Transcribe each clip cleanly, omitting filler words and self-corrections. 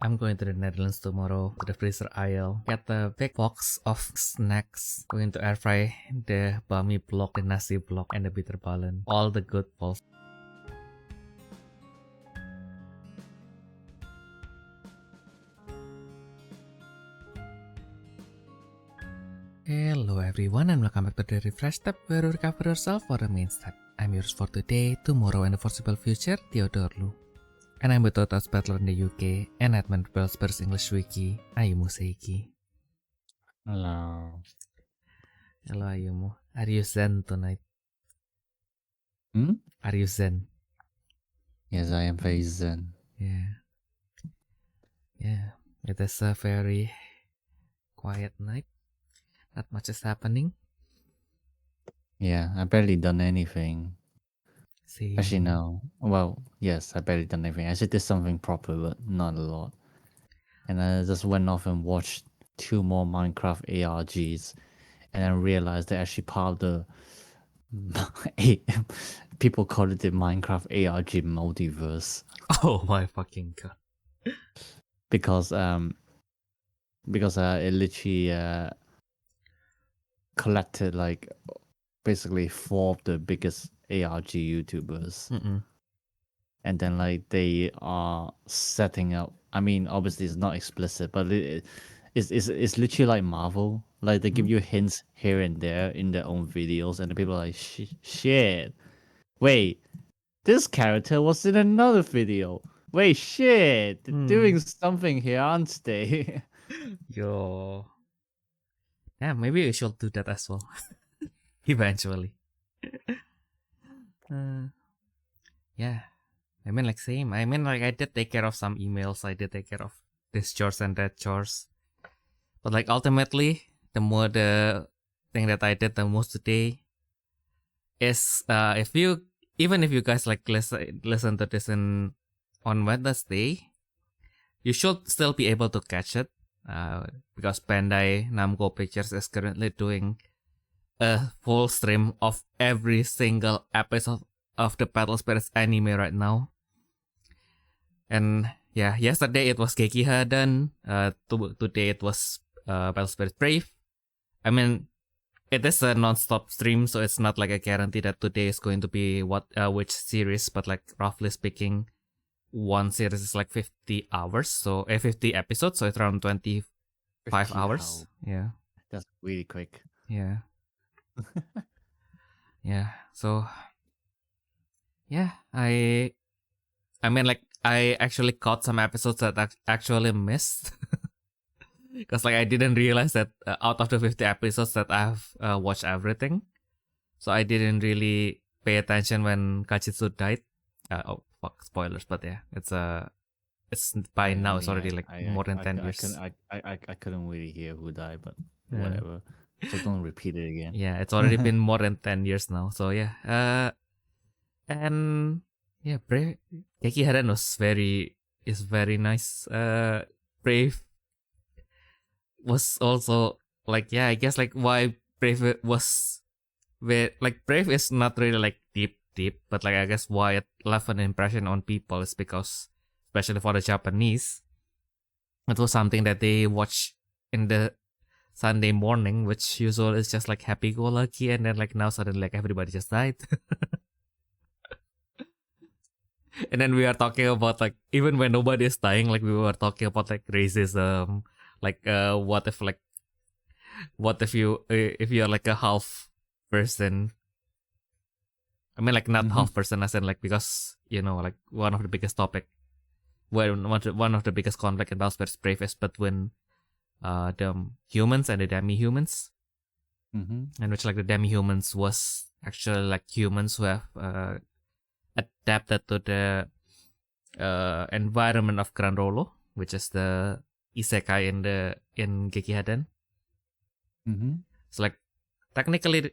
I'm going to the Netherlands tomorrow to the freezer aisle. Get a big box of snacks. Going to air fry the bami block, the nasi block, and the bitterballen. All the good balls. Hello everyone and welcome back to the Refresh Step where you recover yourself for the main step. I'm yours for today, tomorrow and the foreseeable future, Theodore Lu. And I'm a Totas Battler in the UK and admin Spurs English Wiki, Ayumu Seiki. Hello. Hello Ayumu. Are you zen tonight? Are you zen? Yes, I am very zen. Yeah. It is a very quiet night. Not much is happening. Yeah, I barely done anything. See. Actually, no. Well, yes, I barely done anything. I actually did something proper, but not a lot. And I just went off and watched 2 more Minecraft ARGs, and then realized they're actually part of the people call it the Minecraft ARG multiverse. Oh my fucking god. Because it literally collected like basically 4 of the biggest ARG YouTubers. And then like they are setting up, I mean obviously it's not explicit, but it's literally like Marvel. Like they give you hints here and there in their own videos, and the people are like, shit, wait, this character was in another video. Wait, shit, they're doing something here, aren't they? Yo. Yeah, maybe we should do that as well. Eventually. Yeah. I mean, like, same. I mean, like, I did take care of some emails. I did take care of this chores and that chores. But, like, ultimately, the thing that I did the most today is, even if you guys, like, listen to this on Wednesday, you should still be able to catch it. Because Bandai Namco Pictures is currently doing a full stream of every single episode of the Battle Spirits anime right now. And yeah, yesterday it was Gekiha done. Today it was Battle Spirits Brave. I mean, it is a non-stop stream, so it's not like a guarantee that today is going to be which series, but like roughly speaking, one series is like 50 hours, so 50 episodes, so it's around 25 hours. Yeah. That's really quick. Yeah. Yeah. So yeah, I mean, like, I actually caught some episodes that I actually missed. Because, like, I didn't realize that out of the 50 episodes that I've watched everything. So I didn't really pay attention when Kachitsu died. Oh, fuck, spoilers, but yeah, it's by now, it's already, like, more than 10 years. I couldn't really hear who died, but whatever. So don't repeat it again. Yeah, it's already been more than 10 years now. So yeah, and yeah, Brave Keki Haran is very nice. Brave was also like, yeah, I guess like why Brave was Brave is not really like deep, but like I guess why it left an impression on people is because, especially for the Japanese, it was something that they watch in the Sunday morning, which usually is just like happy-go-lucky, and then like now suddenly like everybody just died. And then we are talking about like, even when nobody is dying, like we were talking about like racism, like what if you're like a half person. I mean, like not half person as in like, because you know, like one of the biggest topic, one of the biggest conflict in Bellspear's Brave is between the humans and the demi-humans, and which like the demi-humans was actually like humans who have adapted to the environment of Gran Rolo, which is the isekai in Gekihaden. So like technically,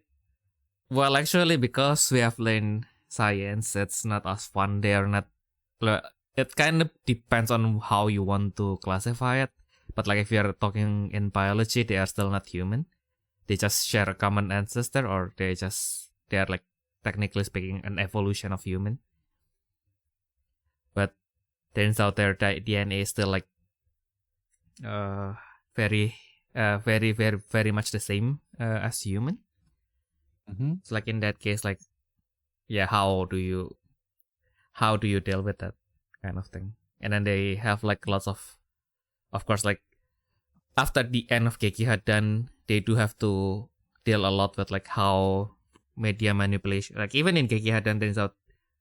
well, actually, because we have learned science, it's not as fun. They are not. It kind of depends on how you want to classify it. But like if you are talking in biology, they are still not human. They just share a common ancestor, or they are like, technically speaking, an evolution of human. But turns out their DNA is still like uh, very, very much the same as human. It's like in that case, like, yeah, how do you deal with that kind of thing? And then they have like lots of course, like after the end of Gekiha done, they do have to deal a lot with like how media manipulation, like even in Gekiha done, turns out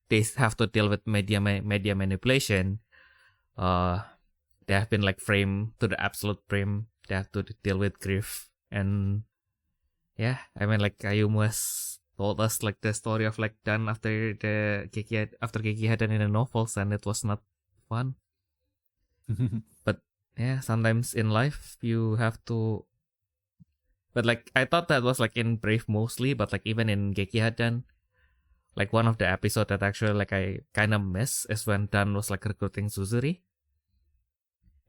they have to deal with media manipulation. They have been like framed to the absolute prim. They have to deal with grief, and yeah, I mean like Ayumu has told us like the story of like done after Gekiha done in the novels, and it was not fun. But yeah, sometimes in life you have to. But like I thought that was like in Brave mostly, but like even in Gekiha done, like one of the episode that actually like I kind of miss is when Dan was like recruiting Suzuri.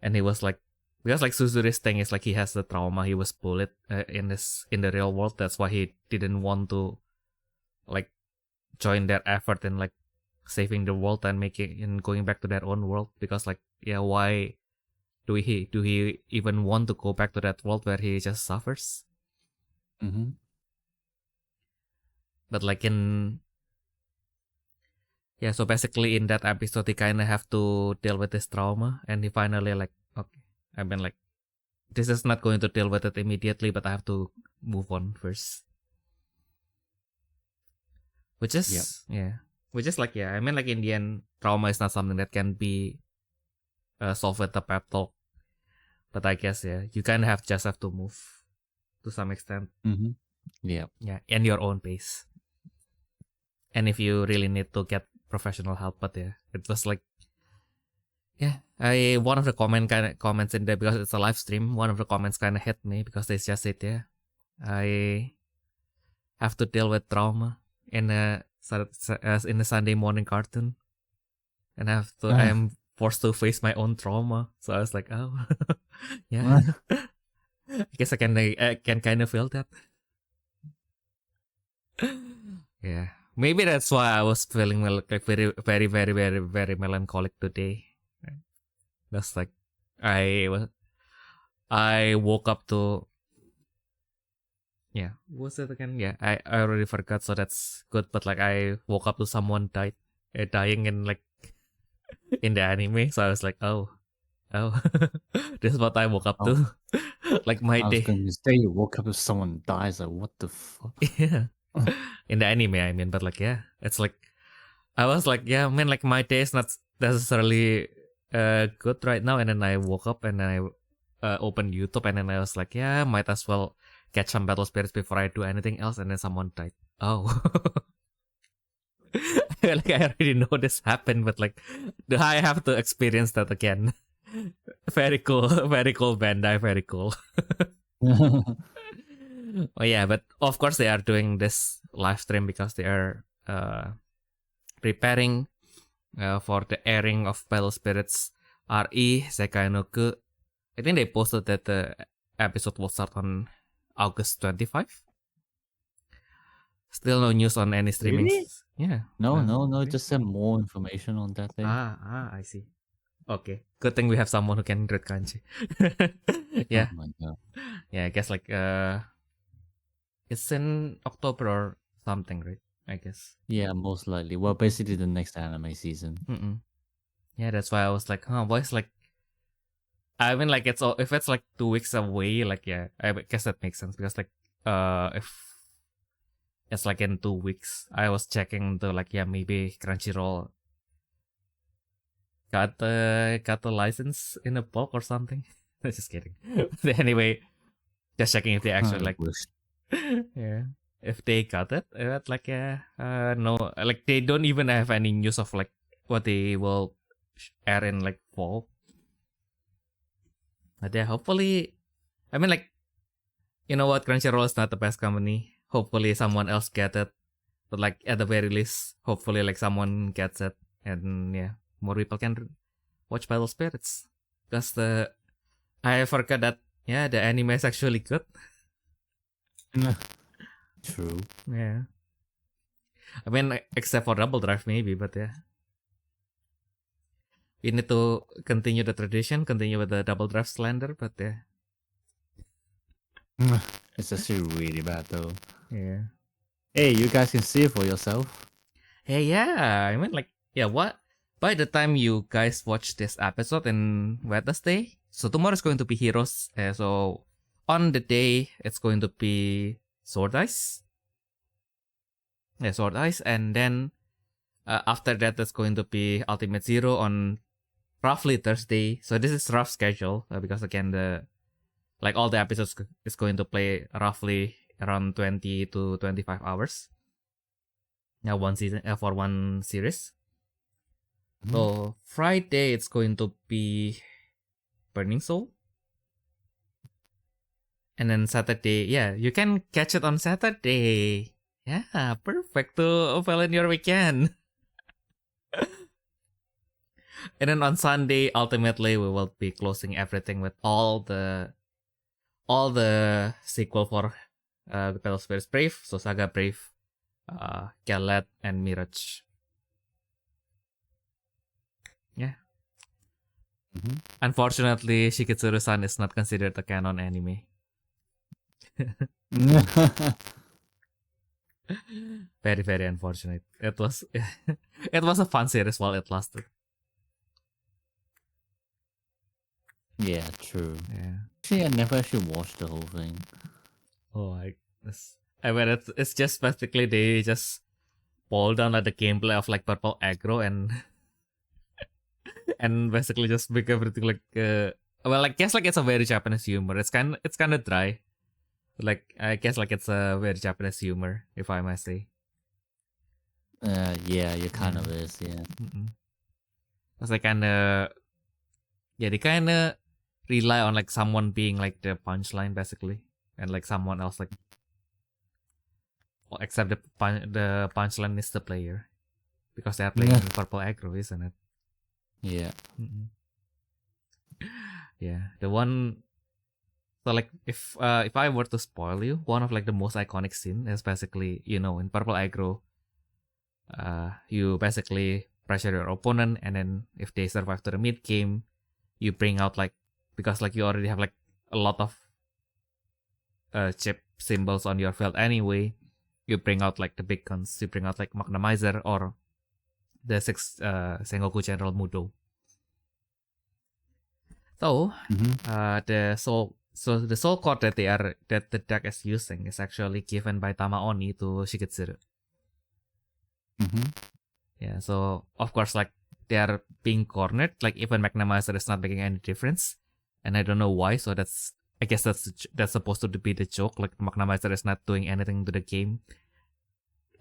And he was like, because like Suzuri's thing is like he has the trauma, he was bullied in the real world. That's why he didn't want to like join their effort in like saving the world and going back to their own world. Because like, yeah, why do he even want to go back to that world where he just suffers? But like so basically in that episode, he kind of have to deal with this trauma, and he finally like, okay, I've been like, this is not going to deal with it immediately, but I have to move on first. Which is, I mean like in the end, trauma is not something that can be solved with a pep talk. But I guess, you kind of just have to move to some extent. Yeah, in your own pace. And if you really need to get professional help, but yeah, it was like, one of the comments in there, because it's a live stream, one of the comments kind of hit me because they just said, I have to deal with trauma in a Sunday morning cartoon, and I am forced to face my own trauma. So I was like, oh, yeah, I guess I can kind of feel that. Yeah. Maybe that's why I was feeling like very, very, very, very, very melancholic today. That's like I woke up to what was it again? Yeah, I already forgot, so that's good. But like I woke up to someone dying in like in the anime, so I was like, oh, this is what I woke up to. Like my I was day. going to say you woke up to someone dies. Like what the fuck? Yeah. In the anime, I mean, but like, it's like, I was like, man, like my day is not necessarily good right now. And then I woke up and then I opened YouTube, and then I was like, might as well catch some battle spirits before I do anything else. And then someone died. Oh. Like I already know this happened, but like, I have to experience that again. Very cool, Bandai, very cool. Oh yeah, but of course they are doing this live stream because they are preparing for the airing of Battle Spirits RE Sekai no Ku. I think they posted that the episode will start on August 25. Still no news on any streaming. Really? Yeah. No. Okay. Just send more information on that day. I see. Okay. Good thing we have someone who can read kanji. Yeah. Oh my god. Yeah, I guess like it's in October or something, right? I guess. Yeah, most likely. Well, basically the next anime season. Yeah, that's why I was like, why is like, I mean, like if it's like 2 weeks away, like I guess that makes sense, because like if it's like in 2 weeks, I was checking to like maybe Crunchyroll got the license in a bulk or something. Just kidding. But anyway, just checking if they actually like if they got it. Like no, like they don't even have any news of like what they will air in like fall. But yeah, hopefully, I mean like, you know what, Crunchyroll is not the best company. Hopefully someone else get it. But like at the very least, hopefully like someone gets it, and more people can watch Battle Spirits. Because I forgot that the anime is actually good. True. Yeah. I mean, except for Double Drive maybe, but yeah. we need to continue the tradition, continue with the double draft slander, but yeah. It's actually really bad though. Yeah. Hey, you guys can see it for yourself. Hey, yeah. I mean, like, yeah, what? By the time you guys watch this episode in Wednesday, so tomorrow is going to be Heroes. So on the day, it's going to be Sword Ice. Yeah, Sword Ice. And then after that, it's going to be Ultimate Zero on roughly Thursday. So this is rough schedule because again, all the episodes is going to play roughly around 20 to 25 hours. Yeah, one season for one series. So Friday it's going to be Burning Soul. And then Saturday, yeah, you can catch it on Saturday. Yeah, perfect to fill in your weekend. And then on Sunday, ultimately we will be closing everything with all the sequel for the Battle Spirits Brave, so Saga Brave, Galet, and Mirage. Yeah. Unfortunately, Shiketsuru-san is not considered a canon anime. Very, very unfortunate. It was it was a fun series while it lasted. Yeah, true. Yeah. Actually, I never actually watched the whole thing. Oh, I mean, it's just basically they just pull down like the gameplay of like Purple Aggro and and basically just make everything like well, I guess like it's a very Japanese humor. It's kind of dry. Like I guess like it's a very Japanese humor, if I might say. Yeah, it kind of is, yeah. It's like yeah, they kind of rely on like someone being like the punchline basically, and like someone else like, except the punchline is the player, because they are playing Purple Aggro, isn't it? Yeah. Yeah, the one. So like if I were to spoil you, one of like the most iconic scene is basically, you know, in Purple Aggro, you basically pressure your opponent, and then if they survive to the mid game, you bring out like, because like you already have like a lot of chip symbols on your field anyway, you bring out like the big guns. You bring out like Magnamizer or the 6 Sengoku General Mudo. So the soul core that the deck is using is actually given by Tamaoni to Shiketsuru. Yeah, so of course like they are being cornered. Like even Magnamizer is not making any difference, and I don't know why. So I guess that's supposed to be the joke. Like Magnamizer is not doing anything to the game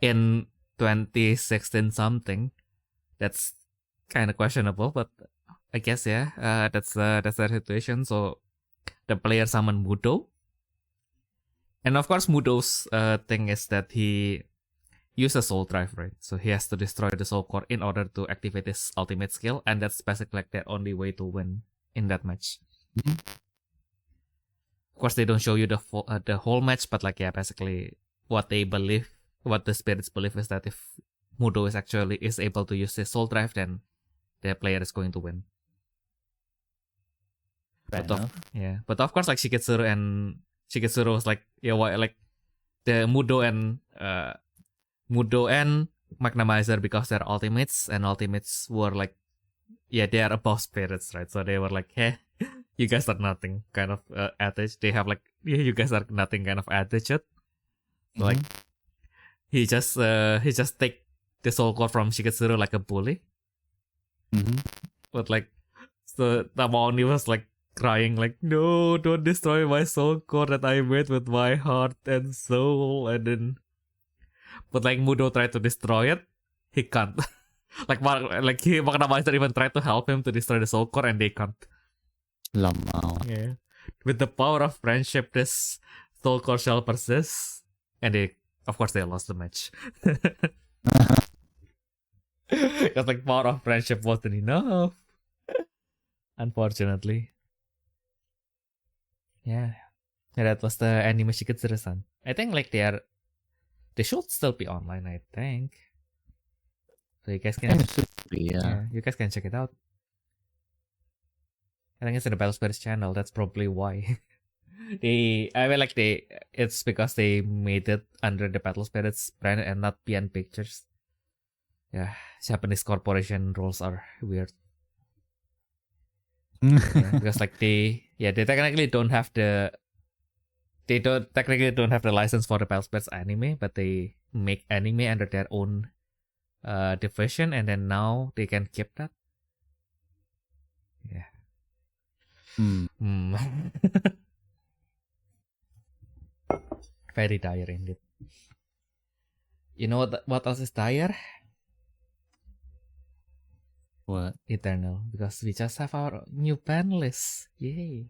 in 2016 something. That's kind of questionable, but I guess yeah, that's the situation. So the player summon Mudo, and of course Mudo's thing is that he uses Soul Drive, right? So he has to destroy the Soul Core in order to activate his ultimate skill, and that's basically like the only way to win in that match. Of course, they don't show you the whole match, but like yeah, basically what the spirits believe is that if Mudo is able to use his Soul Drive, then the player is going to win. But of course, like Shiketsuru was like, yeah, why, like the Mudo and Magnamizer, because they're ultimates, and ultimates were like, yeah, they are above spirits, right? So they were like, hey, you guys are nothing kind of attitude. They have like, yeah, you guys are nothing kind of attitude. Like he just take the soul core from Shiketsuru like a bully. But like, so Tamaoni was like crying like, no, don't destroy my soul core that I made with my heart and soul. And then, but like Mudo tried to destroy it, he can't. Magnamizer even tried to help him to destroy the soul core, and they can't. Lamau. Yeah, with the power of friendship, this soul core shall persist, and of course they lost the match. Because like power of friendship wasn't enough, unfortunately. Yeah, that was the anime Shiketsuru-san. I think like they should still be online, I think. So you guys can Yeah. you guys can check it out. I think it's in the Battle Spirits channel. That's probably why. It's because they made it under the Battle Spirits brand and not PN Pictures. Yeah, Japanese corporation rules are weird. Because like they technically don't have the license for the Battle Spirits anime, but they make anime under their own division, and then now they can keep that. Yeah. Very dire indeed. You know what else is dire? What? Eternal, because we just have our new Banlist. Yay.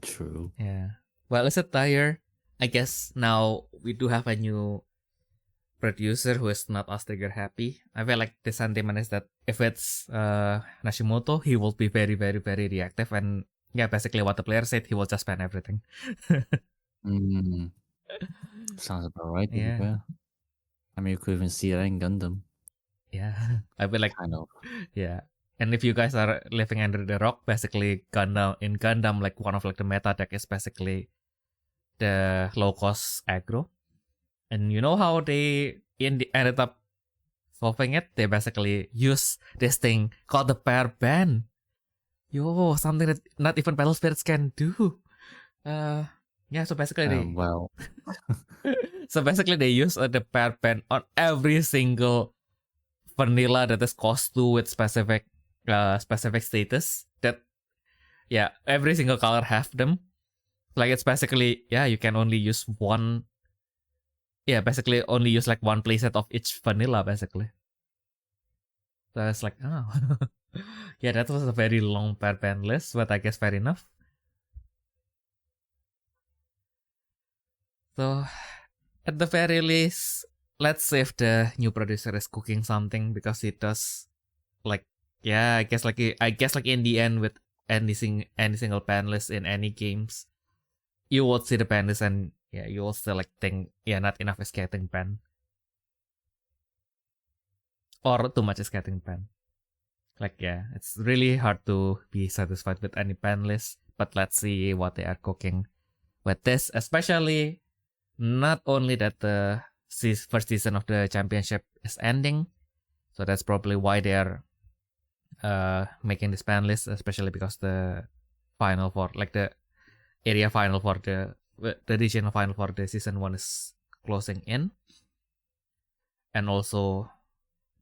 True. Yeah. Well, is it dire? I guess now we do have a new producer who is not as trigger happy. I feel like the sentiment is that if it's Nashimoto, he will be very, very, very reactive, and yeah, basically what the player said, he will just ban everything. Sounds about right. Yeah. I mean, you could even see that in Gundam. Yeah. I feel like kind of. Yeah. And if you guys are living under the rock, basically Gundam, like one of like the meta deck is basically the low cost aggro. And you know how they ended up solving it? They basically use this thing called the pair ban. Yo, something that not even Battle Spirits can do. Yeah, so basically so basically they use the pair ban on every single vanilla that is cost 2 with specific status. That every single color have them. Like it's basically you can only use one. Yeah, basically only use like one playset of each vanilla basically. So I was like, oh. Yeah, that was a very long pair ban list, but I guess fair enough. So at the very least, let's see if the new producer is cooking something, because he does like I guess like in the end with any single ban list in any games, you will see the ban list and you will still like think not enough is getting banned. Or too much is getting banned. Like it's really hard to be satisfied with any ban list, but let's see what they are cooking with this, especially not only that the first season of the championship is ending, so that's probably why they are making this ban list, especially because the final for like the area final for the regional final for the season 1 is closing in, and also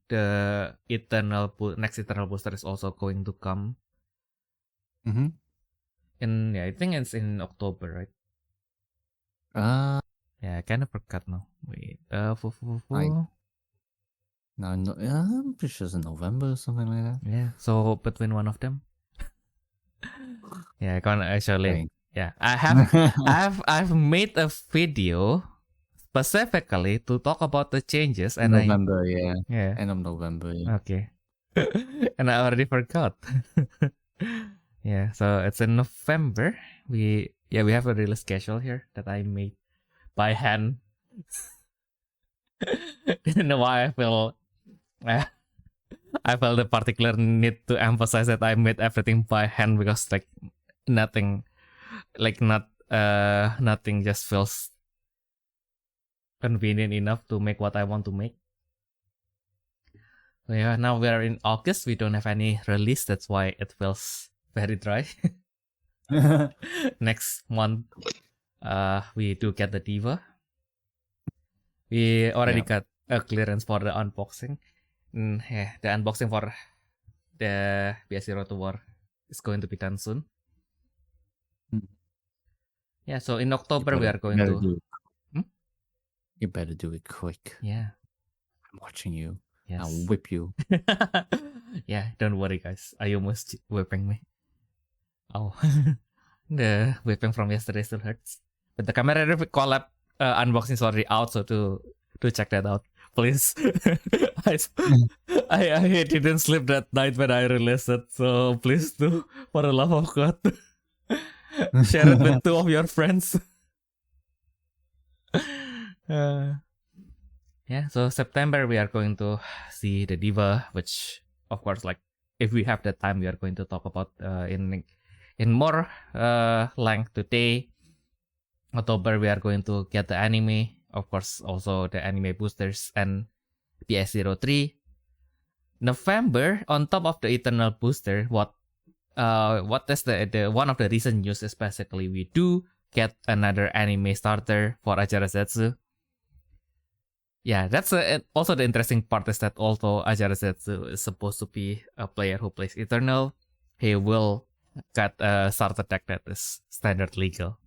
the next eternal booster is also going to come. In I think it's in October, right? Yeah, I kind of forgot now. Wait, No, I'm pretty sure it's in November or something like that. Yeah, so between one of them. Yeah, I can't actually. Yeah, I've made a video specifically to talk about the changes, and November, end of November. Yeah. Okay, and I already forgot. Yeah, so it's in November. We have a release schedule here that I made by hand. Didn't know why I felt a particular need to emphasize that I made everything by hand, because like nothing just feels convenient enough to make what I want to make. So yeah, now we are in August. We don't have any release. That's why it feels very dry. Next month, we do get the Diva. We already got a clearance for the unboxing. The unboxing for the BS0 to War is going to be done soon. Yeah, so in October we are going to. You better do it quick. Yeah, I'm watching you. Yes. I'll whip you. Yeah, don't worry, guys. Ayumu is whipping me. Oh, the whipping from yesterday still hurts. But the camera collab unboxing is already out, so to check that out, please. I didn't sleep that night when I released it, so please do, for the love of God, share it with 2 of your friends. Yeah, so September we are going to see the Diva, which of course like if we have the time, we are going to talk about in more length today. October, we are going to get the anime, of course, also the anime boosters and PS03. November, on top of the Eternal booster, what is the one of the recent news is basically we do get another anime starter for Ajarasetsu. Yeah, that's also the interesting part is that although Ajarasetsu is supposed to be a player who plays Eternal, he will get a starter deck that is standard legal.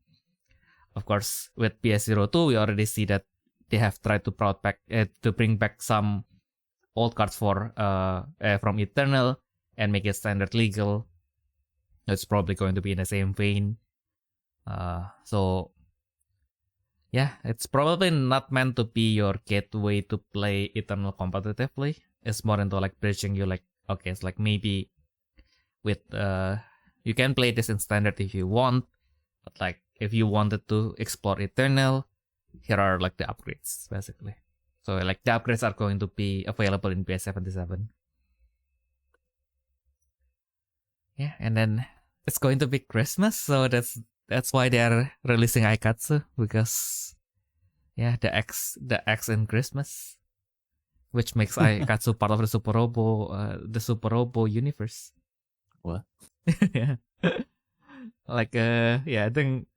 Of course, with PS02, we already see that they have tried to bring back some old cards for from Eternal and make it standard legal. It's probably going to be in the same vein. So yeah, it's probably not meant to be your gateway to play Eternal competitively. It's more into like bridging you, like, okay, it's like maybe with you can play this in standard if you want, but like if you wanted to explore Eternal, here are like the upgrades basically. So like the upgrades are going to be available in PS77. Yeah, and then it's going to be Christmas, so that's why they're releasing Aikatsu, because yeah, the X in Christmas, which makes Aikatsu part of the Super Robo universe. What? Yeah. Like yeah, I think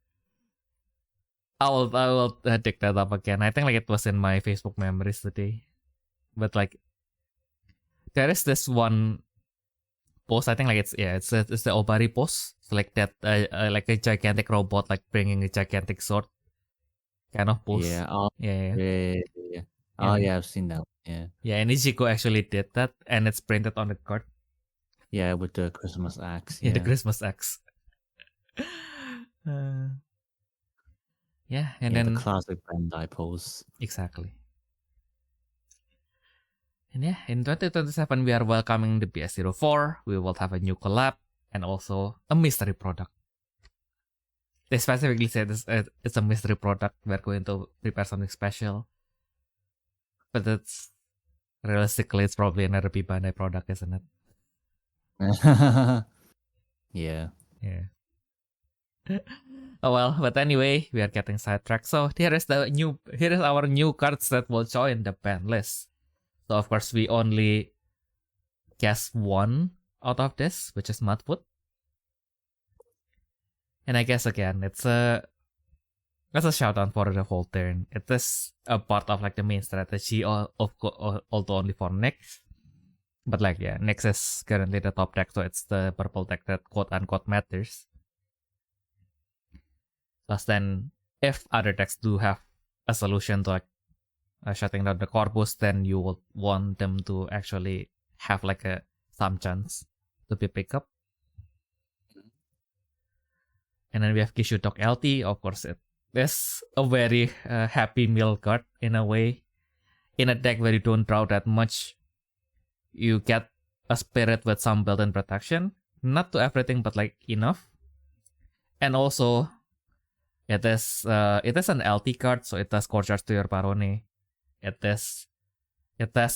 I will dig that up again. I think like it was in my Facebook memories today, but like there is this one post. I think like it's the Obari post. It's like that like a gigantic robot like bringing a gigantic sword kind of post. Yeah. Yeah. Oh, And yeah, I've seen that. Yeah. Yeah, and Ichigo actually did that, and it's printed on the card. Yeah, with the Christmas axe. Yeah, Yeah. the Christmas axe. Yeah, and Yeah, then the classic Bandai pose. exactly. And yeah, in 2027 we are welcoming the PS04. We will have a new collab and also a mystery product. They specifically said it's a mystery product. We're going to prepare something special. But it's realistically, it's probably another Bandai product, isn't it? Yeah. Yeah. Oh well, but anyway, we are getting sidetracked. So here is our new cards that will join the ban list. So of course we only guess one out of this, which is Mudfoot. And I guess again, it's a shout out for the whole turn. It is a part of like the main strategy although only for Nyx. But like yeah, Nyx is currently the top deck, so it's the purple deck that quote unquote matters. Plus then, if other decks do have a solution to like shutting down the corpus, then you would want them to actually have like some chance to be picked up. And then we have Kishu Talk LT. Of course, it is a very happy meal card in a way. In a deck where you don't draw that much, you get a spirit with some built-in protection. Not to everything, but like enough. And also, it is an LT card, so it does core charge to your Barone. It has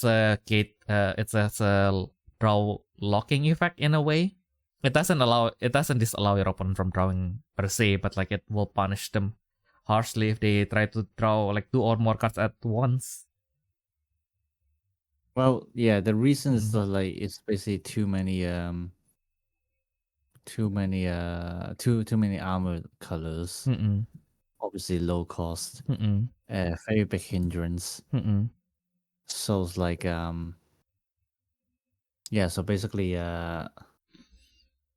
a gate. It has a draw locking effect in a way. It doesn't disallow your opponent from drawing per se, but like it will punish them harshly if they try to draw like 2 or more cards at once. Well, yeah, the reason is that like it's basically too many armor colors. Obviously low cost. Very big hindrance. So it's like yeah, so basically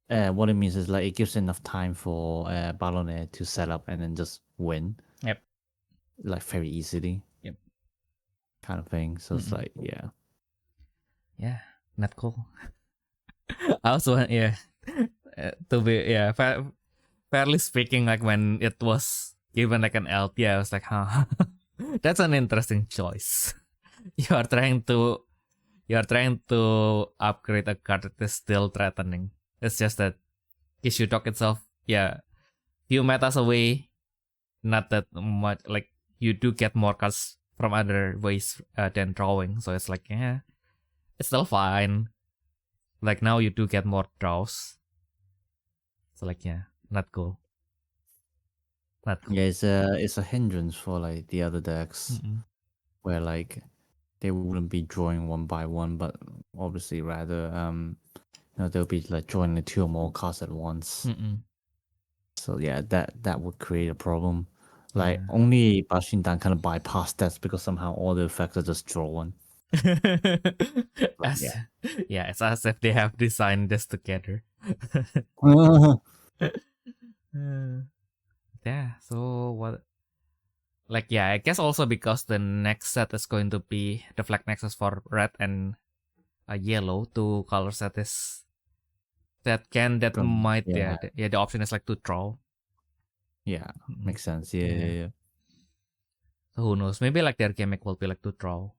what it means is like it gives enough time for Balone to set up and then just win. Yep. Like very easily. Yep. Kind of thing. So it's like yeah. Yeah, not cool. I also yeah. To be yeah, fairly speaking, like when it was given like an LT, I was like, huh, that's an interesting choice. You are trying to upgrade a card that is still threatening. It's just that Kishu Talk itself, yeah, few metas away, not that much. Like you do get more cards from other ways than drawing, so it's like yeah, it's still fine. like now you do get more draws. So like yeah, not cool. Not cool. Yeah, it's a hindrance for like the other decks where like they wouldn't be drawing one by one, but obviously rather they'll be like drawing two or more cards at once. So yeah, that would create a problem. Like only Bashindan kind of bypass that because somehow all the effects are just draw one. Yeah, it's as if they have designed this together. Yeah, so what? Like, yeah, I guess also because the next set is going to be the flag nexus for red and yellow, two color set is might the option is like to draw. Yeah, makes sense. Yeah. So who knows? Maybe like their gimmick will be like to draw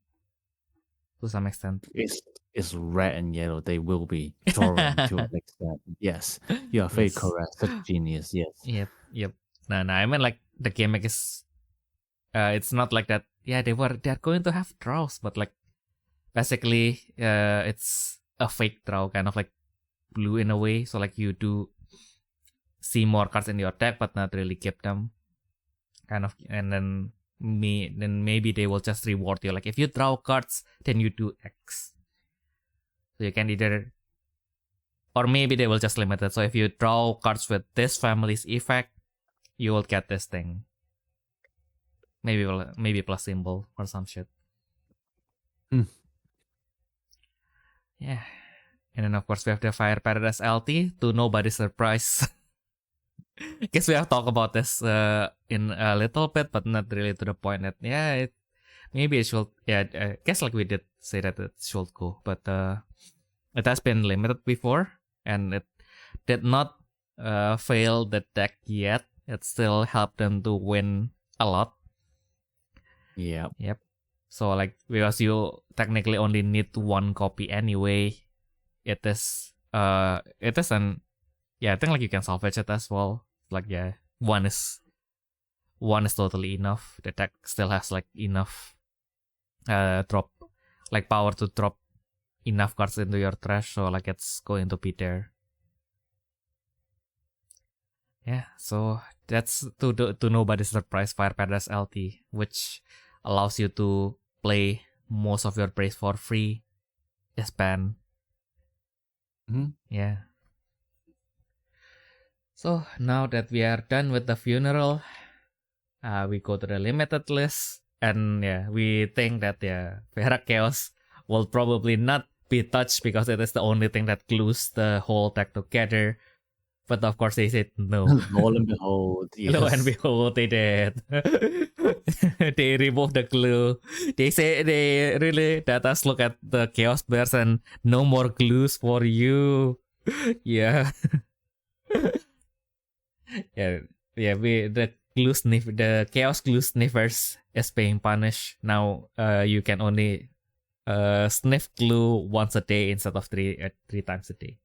to some extent. It's red and yellow. They will be drawing to an extent. Yes, you are very correct. Such genius. Yes. Yep. No, I mean like the gimmick is. It's not like that. Yeah, they're going to have draws, but like basically, it's a fake draw, kind of like blue in a way. So like you do see more cards in your deck, but not really keep them. Kind of, and then maybe they will just reward you. Like if you draw cards, then you do X. So you can either, or maybe they will just limit it. So if you draw cards with this family's effect, you will get this thing. Maybe plus symbol or some shit. Yeah. And then of course we have the Fire Paradise LT to nobody's surprise. Guess we have talked about this in a little bit, but not really to the point that maybe it should. Yeah, I guess like we did say that it should go, but it has been limited before, and it did not fail the deck yet. It still helped them to win a lot. Yep. So like because you technically only need one copy anyway, it is I think like you can salvage it as well. Like one is totally enough. The deck still has like enough drop like power to drop enough cards into your trash, so like it's going to be there. Yeah, so that's to nobody's surprise Fire Paradise LT, which allows you to play most of your praise for free. Yes, ban. Yeah. So now that we are done with the funeral, we go to the limited list, and we think that Vera Chaos will probably not be touched because it is the only thing that glues the whole deck together. But of course they said no. Lo and behold, yes. Lo and behold, they did. They removed the glue. They say they really let us look at the Chaos Bears and no more glues for you. Yeah. The Chaos Glue Sniffers is being punished. Now you can only sniff glue once a day instead of three times a day.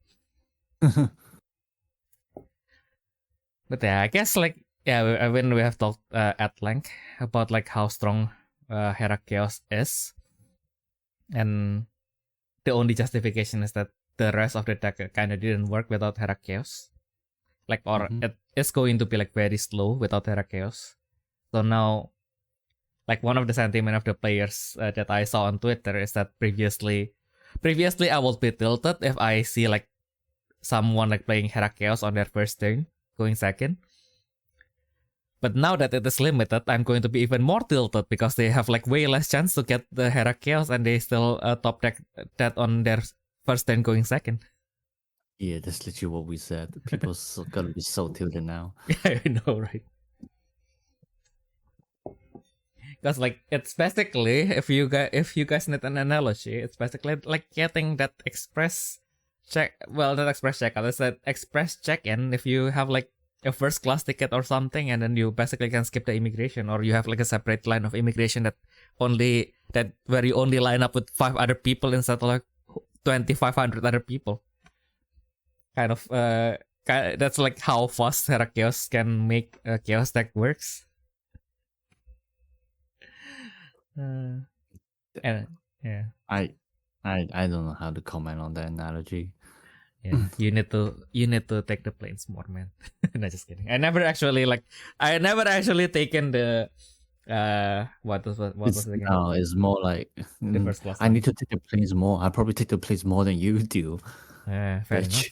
But I guess like when we have talked at length about like how strong Hera Chaos is, and the only justification is that the rest of the deck kind of didn't work without Hera Chaos. Like it is going to be like very slow without Hera Chaos. So now, like one of the sentiment of the players that I saw on Twitter is that previously I would be tilted if I see like someone like playing Hera Chaos on their first turn, going second. But now that it is limited, I'm going to be even more tilted because they have like way less chance to get the Hera Chaos, and they still top deck that on their first turn going second. Yeah, that's literally what we said. People gonna be so tilted now. I know, right? Because like it's basically if you guys need an analogy, it's basically like getting that express check. Well, not express check. It's that express check-in. If you have like a first class ticket or something, and then you basically can skip the immigration, or you have like a separate line of immigration where you only line up with 5 other people instead of like 2,500 other people. That's like how fast Hera Chaos can make a Chaos deck works. I don't know how to comment on that analogy. Yeah, you need to take the planes more, man. No, just kidding. I never actually taken the what was it again? No, it's more like The first class I need to take the planes more. I probably take the planes more than you do. Fair Bitch.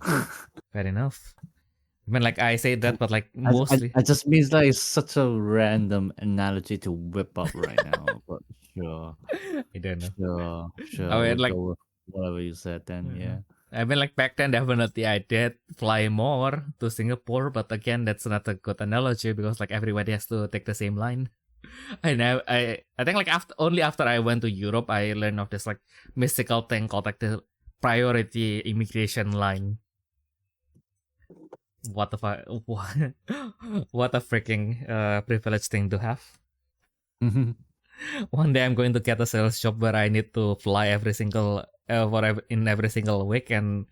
enough. Fair enough. I mean, like I say that, but like I mostly. just means like it's such a random analogy to whip up right now. But sure, I don't know. sure. I mean, We'll like, go with whatever you said then. Yeah. I mean, like back then, definitely I did fly more to Singapore, but again, that's not a good analogy because like everybody has to take the same line. I think like after I went to Europe, I learned of this like mystical thing called like the priority immigration line. What the fuck? What a freaking privileged thing to have. One day I'm going to get a sales job where I need to fly every single week, and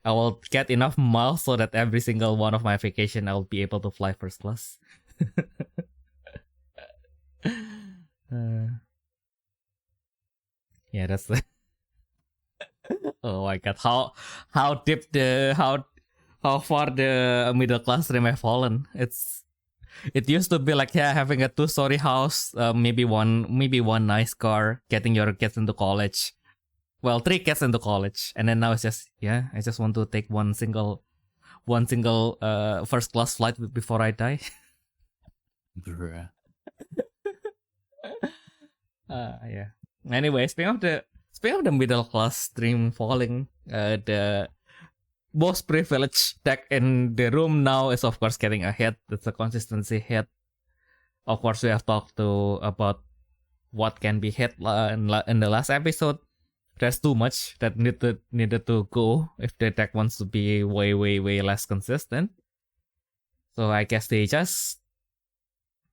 I will get enough miles so that every single one of my vacation I'll be able to fly first class. Yeah, that's the. Oh my god, how deep how far the middle class stream have fallen. It used to be like having a 2-story house, maybe one nice car, getting your kids into college. Well, 3 kids into college, and then now it's just I just want to take one single first class flight before I die. Bruh. Yeah. Anyway, speaking of the middle class stream falling, the most privileged deck in the room now is of course getting a hit. It's a consistency hit. Of course, we have talked about what can be hit in the last episode. There's too much that needed to go if the deck wants to be way less consistent. So I guess they just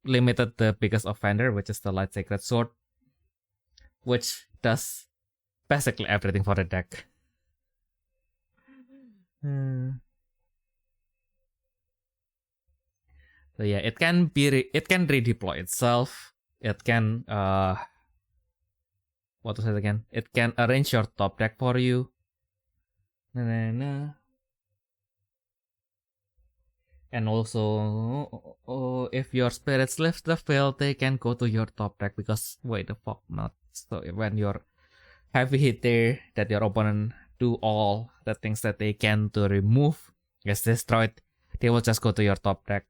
limited the biggest offender, which is the Light Sacred Sword, which does basically everything for the deck. So yeah, it can redeploy itself. It can what was it again? It can arrange your top deck for you. And also, if your spirits lift the field, they can go to your top deck because why the fuck not? So when your heavy hitter that your opponent do all the things that they can to remove gets destroyed, they will just go to your top deck,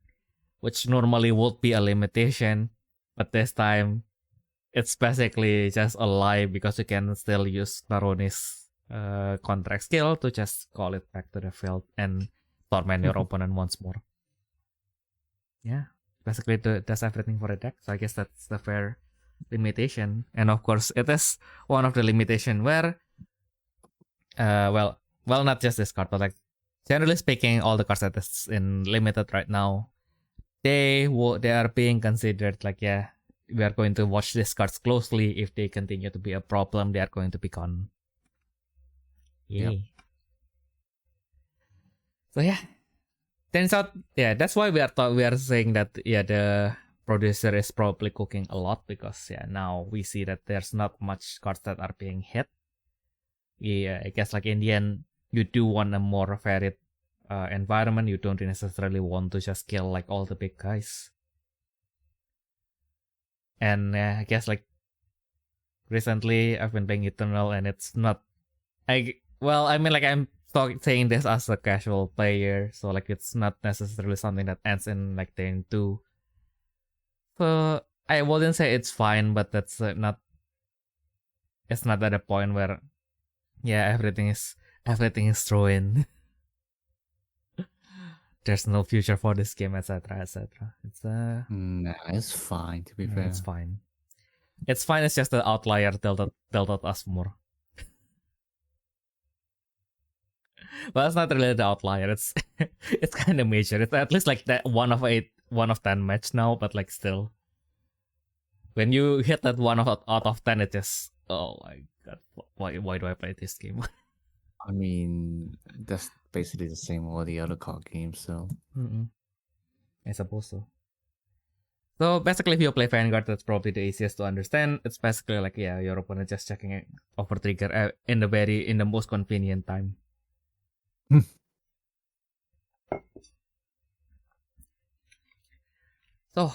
which normally would be a limitation, but this time it's basically just a lie because you can still use Naroni's contract skill to just call it back to the field and torment your opponent once more. Yeah, basically that's everything for the deck. So I guess that's the fair limitation, and of course it is one of the limitation where well not just this card, but like generally speaking, all the cards that is in limited right now, they are being considered like we are going to watch these cards closely. If they continue to be a problem, they are going to be gone. Yay. Yep. So turns out that's why we are saying that the producer is probably cooking a lot, because now we see that there's not much cards that are being hit. I guess like in the end you do want a more varied environment. You don't necessarily want to just kill like all the big guys. And I guess like recently I've been playing Eternal, and it's not I'm saying this as a casual player, so like it's not necessarily something that ends in like turn 2. So I wouldn't say it's fine, but that's not. It's not at a point where everything is thrown. There's no future for this game, etc. It's it's fine, to be fair. It's fine. It's just the outlier tilted us more. Well, it's not really the outlier. It's kind of major. It's at least like that 1 of 10 match now, but like still, when you hit that 1 out of 10, it just oh my god, why do I play this game? I mean, that's basically the same with all the other card games, so. I suppose so. So basically, if you play Vanguard, that's probably the easiest to understand. It's basically like your opponent just checking it over trigger in the most convenient time. So,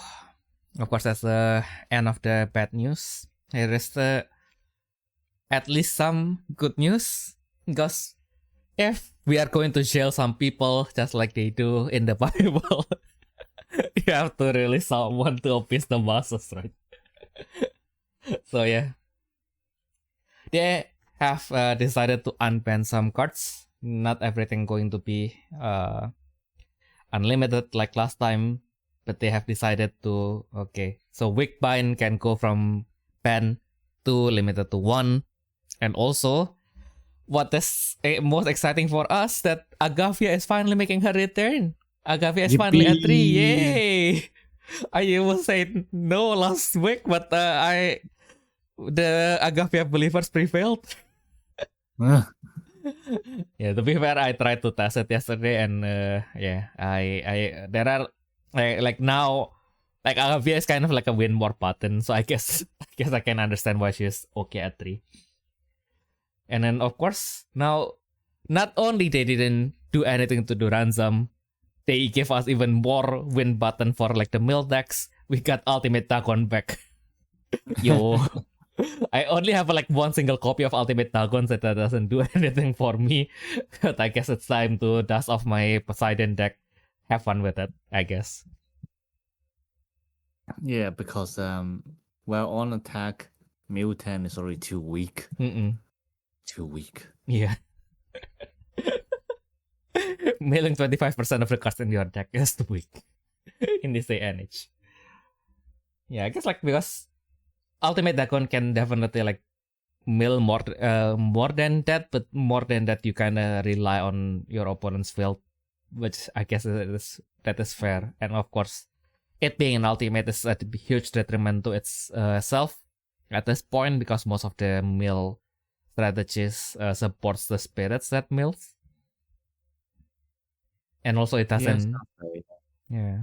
of course, that's the end of the bad news. Here is at least some good news. Because if we are going to jail some people just like they do in the Bible, you have to release someone to appease the masses, right? So yeah. They have decided to unban some cards. Not everything going to be unlimited like last time, but they have decided to, okay, so weak bind can go from ban to limited to 1. And also, what is most exciting for us, that Agavia is finally making her return. Agavia is finally at 3. Yay! Ayumu said no last week, but the Agavia believers prevailed. Yeah, to be fair, I tried to test it yesterday, and yeah, I there are like now, like Agavia is kind of like a win more button, so I guess I can understand why she's okay at 3. And then of course now, not only they didn't do anything to do ransom, they gave us even more win button for like the mill decks. We got Ultimate Dagon back. Yo. I only have like one single copy of Ultimate Dagon, so that doesn't do anything for me. But I guess it's time to dust off my Poseidon deck. Have fun with it, I guess. Yeah, because well, on attack, Mill 10 is already too weak. Too weak. Yeah. Milling 25% of the cards in your deck is too weak in this day and age. Yeah, I guess like because Ultimate Dagon can definitely like mill more than that, but more than that you kind of rely on your opponent's field, which I guess that is fair. And of course, it being an ultimate is a huge detriment to its self at this point, because most of the mill strategies supports the spirits that mills, and also it doesn't. Yeah,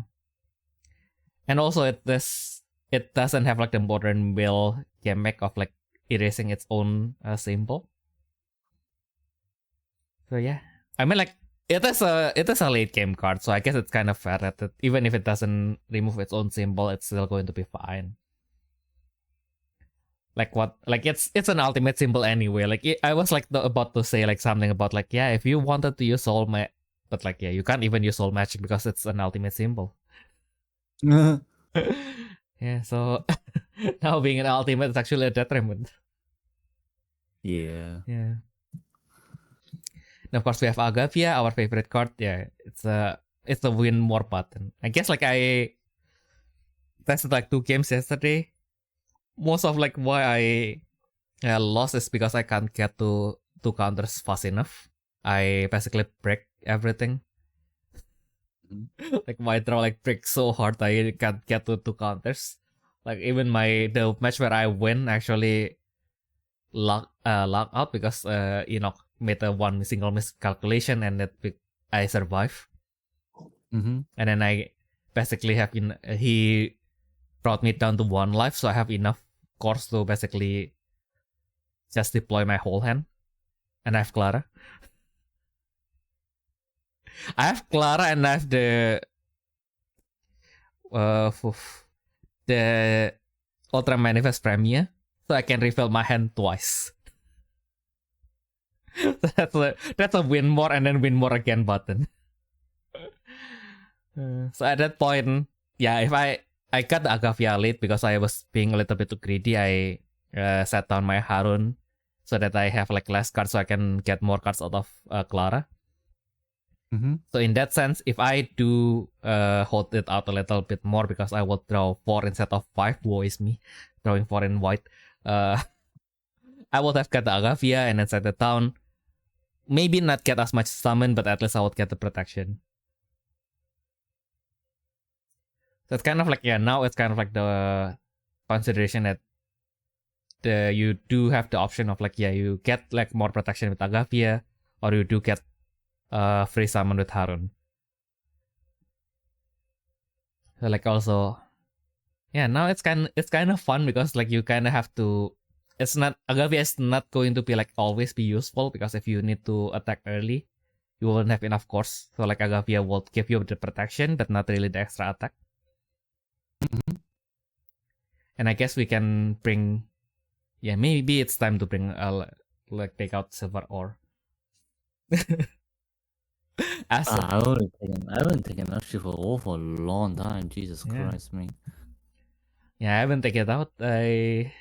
and also it doesn't have like the modern mill gimmick of like erasing its own symbol. So yeah, I mean like it is a late game card, so I guess it's kind of fair that even if it doesn't remove its own symbol, it's still going to be fine. Like what? Like it's an ultimate symbol anyway. Like I was like about to say like something about like, yeah, if you wanted to use soul magic, but like yeah, you can't even use soul magic because it's an ultimate symbol. Yeah, so now being an ultimate is actually a detriment. Yeah. Yeah. And of course we have Agavia, our favorite card. Yeah, it's a win more button. I guess like I tested like 2 games yesterday. Most of like why I lost is because I can't get to 2 counters fast enough. I basically break everything. Like my draw like breaks so hard I can't get to 2 counters. Like even the match where I win actually lock out because Enoch made a one single miscalculation and I survive. And then I basically have he brought me down to 1 life, so I have enough cores to basically just deploy my whole hand. And I have Clara. I have Clara and I have the Ultra Manifest Premiere, so I can refill my hand twice. That's a win more and then win more again button. So at that point, yeah, if I got the Agavia late because I was being a little bit too greedy, I set down my Harun so that I have like less cards so I can get more cards out of Clara. So in that sense, if I do hold it out a little bit more because I will draw 4 instead of 5, woe is me, drawing 4 in white, I would have got the Agavia and then set it down. Maybe not get as much summon, but at least I would get the protection. So it's kind of like, yeah, now it's kind of like the consideration that you do have the option of like, yeah, you get like more protection with Agavia, or you do get free summon with Harun. So like also, yeah, now it's kind of fun because like you kind of have to. Agavia is not going to be like always be useful, because if you need to attack early, you won't have enough cores. So like Agavia will give you the protection, but not really the extra attack. And I guess we can bring, yeah, maybe it's time to bring like take out silver ore. I haven't taken that shit for a long time. Jesus Christ, man. Yeah, I haven't taken it out. I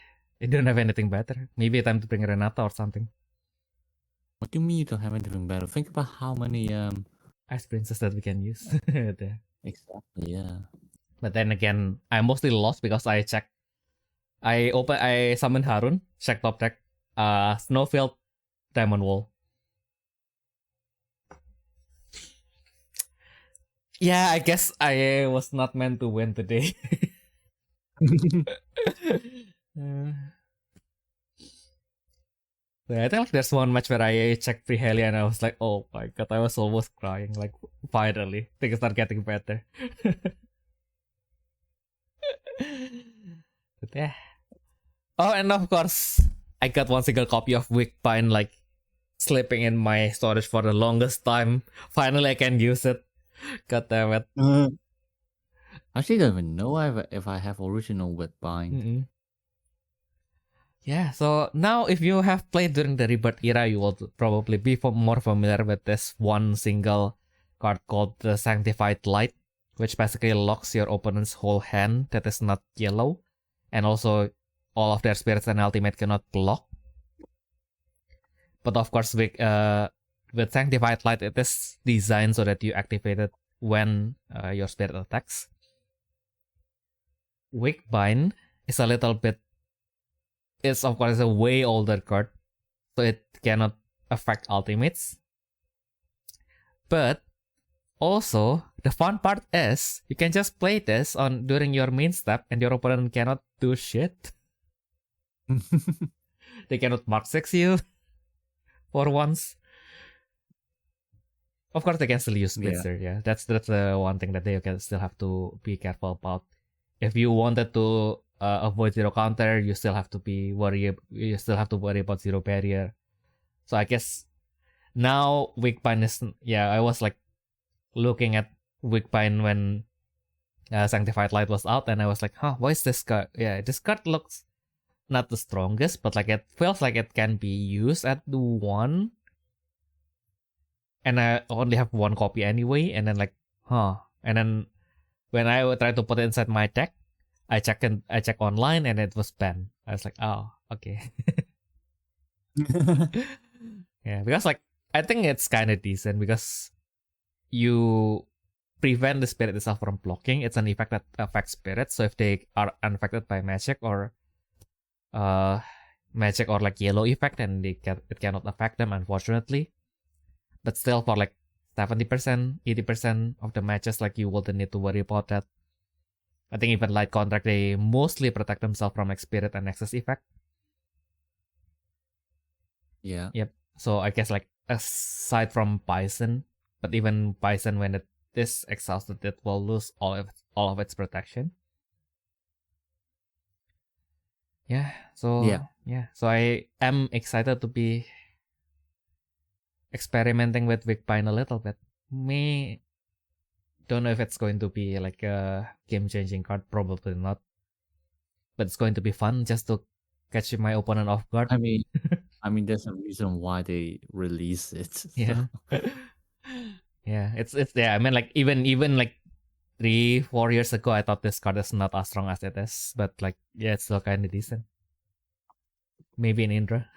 don't have anything better. Maybe time to bring Renata or something. What do you mean you don't have anything better? Think about how many ice princess that we can use. Exactly, yeah. But then again, I mostly lost because I summoned Harun, check top deck, Snowfield, Diamond Wall. Yeah, I guess I was not meant to win today. I think like there's one match where I checked free heli and I was like, oh my god, I was almost crying. Like, finally, things are getting better. But yeah. Oh, and of course, I got one single copy of Wick Pine, like, slipping in my storage for the longest time. Finally, I can use it. God damn it. I actually don't even know if I have original Woodbine. Yeah, so now if you have played during the Rebirth era, you will probably be more familiar with this one single card called the Sanctified Light, which basically locks your opponent's whole hand that is not yellow, and also all of their spirits and ultimate cannot block. But of course, with Sanctified Light, it is designed so that you activate it when your spirit attacks. Wickbind is a little bit... It's of course a way older card, so it cannot affect ultimates. But also, the fun part is you can just play this during your main step, and your opponent cannot do shit. They cannot mark 6 you for once. Of course, they can still use Spitzer. Yeah, that's the one thing that they can still have to be careful about. If you wanted to avoid zero counter, you still have to worry about zero barrier. So I guess now Wickpine is... Yeah, I was like looking at Wickpine when Sanctified Light was out, and I was like, why is this card? Yeah, this card looks not the strongest, but like it feels like it can be used at the 1. And I only have 1 copy anyway, and then like, and then when I would try to put it inside my deck, I check online and it was banned. I was like, oh, okay. Yeah, because like I think it's kind of decent because you prevent the spirit itself from blocking. It's an effect that affects spirits, so if they are unaffected by magic or like yellow effect, then it cannot affect them, unfortunately. But still, for like 70%, 80% of the matches, like you wouldn't need to worry about that. I think even Light Contract, they mostly protect themselves from like Spirit and Nexus effect. Yeah. Yep. So I guess like aside from Bison, but even Bison when it is exhausted, it will lose all of its protection. Yeah. So So I am excited to be experimenting with Wickpine a little bit. Don't know if it's going to be like a game-changing card. Probably not. But it's going to be fun just to catch my opponent off guard. I mean, there's a reason why they release it. So. Yeah. Yeah. It's yeah. I mean, like even like 3-4 years ago, I thought this card is not as strong as it is. But like, yeah, it's still kind of decent. Maybe in Indra.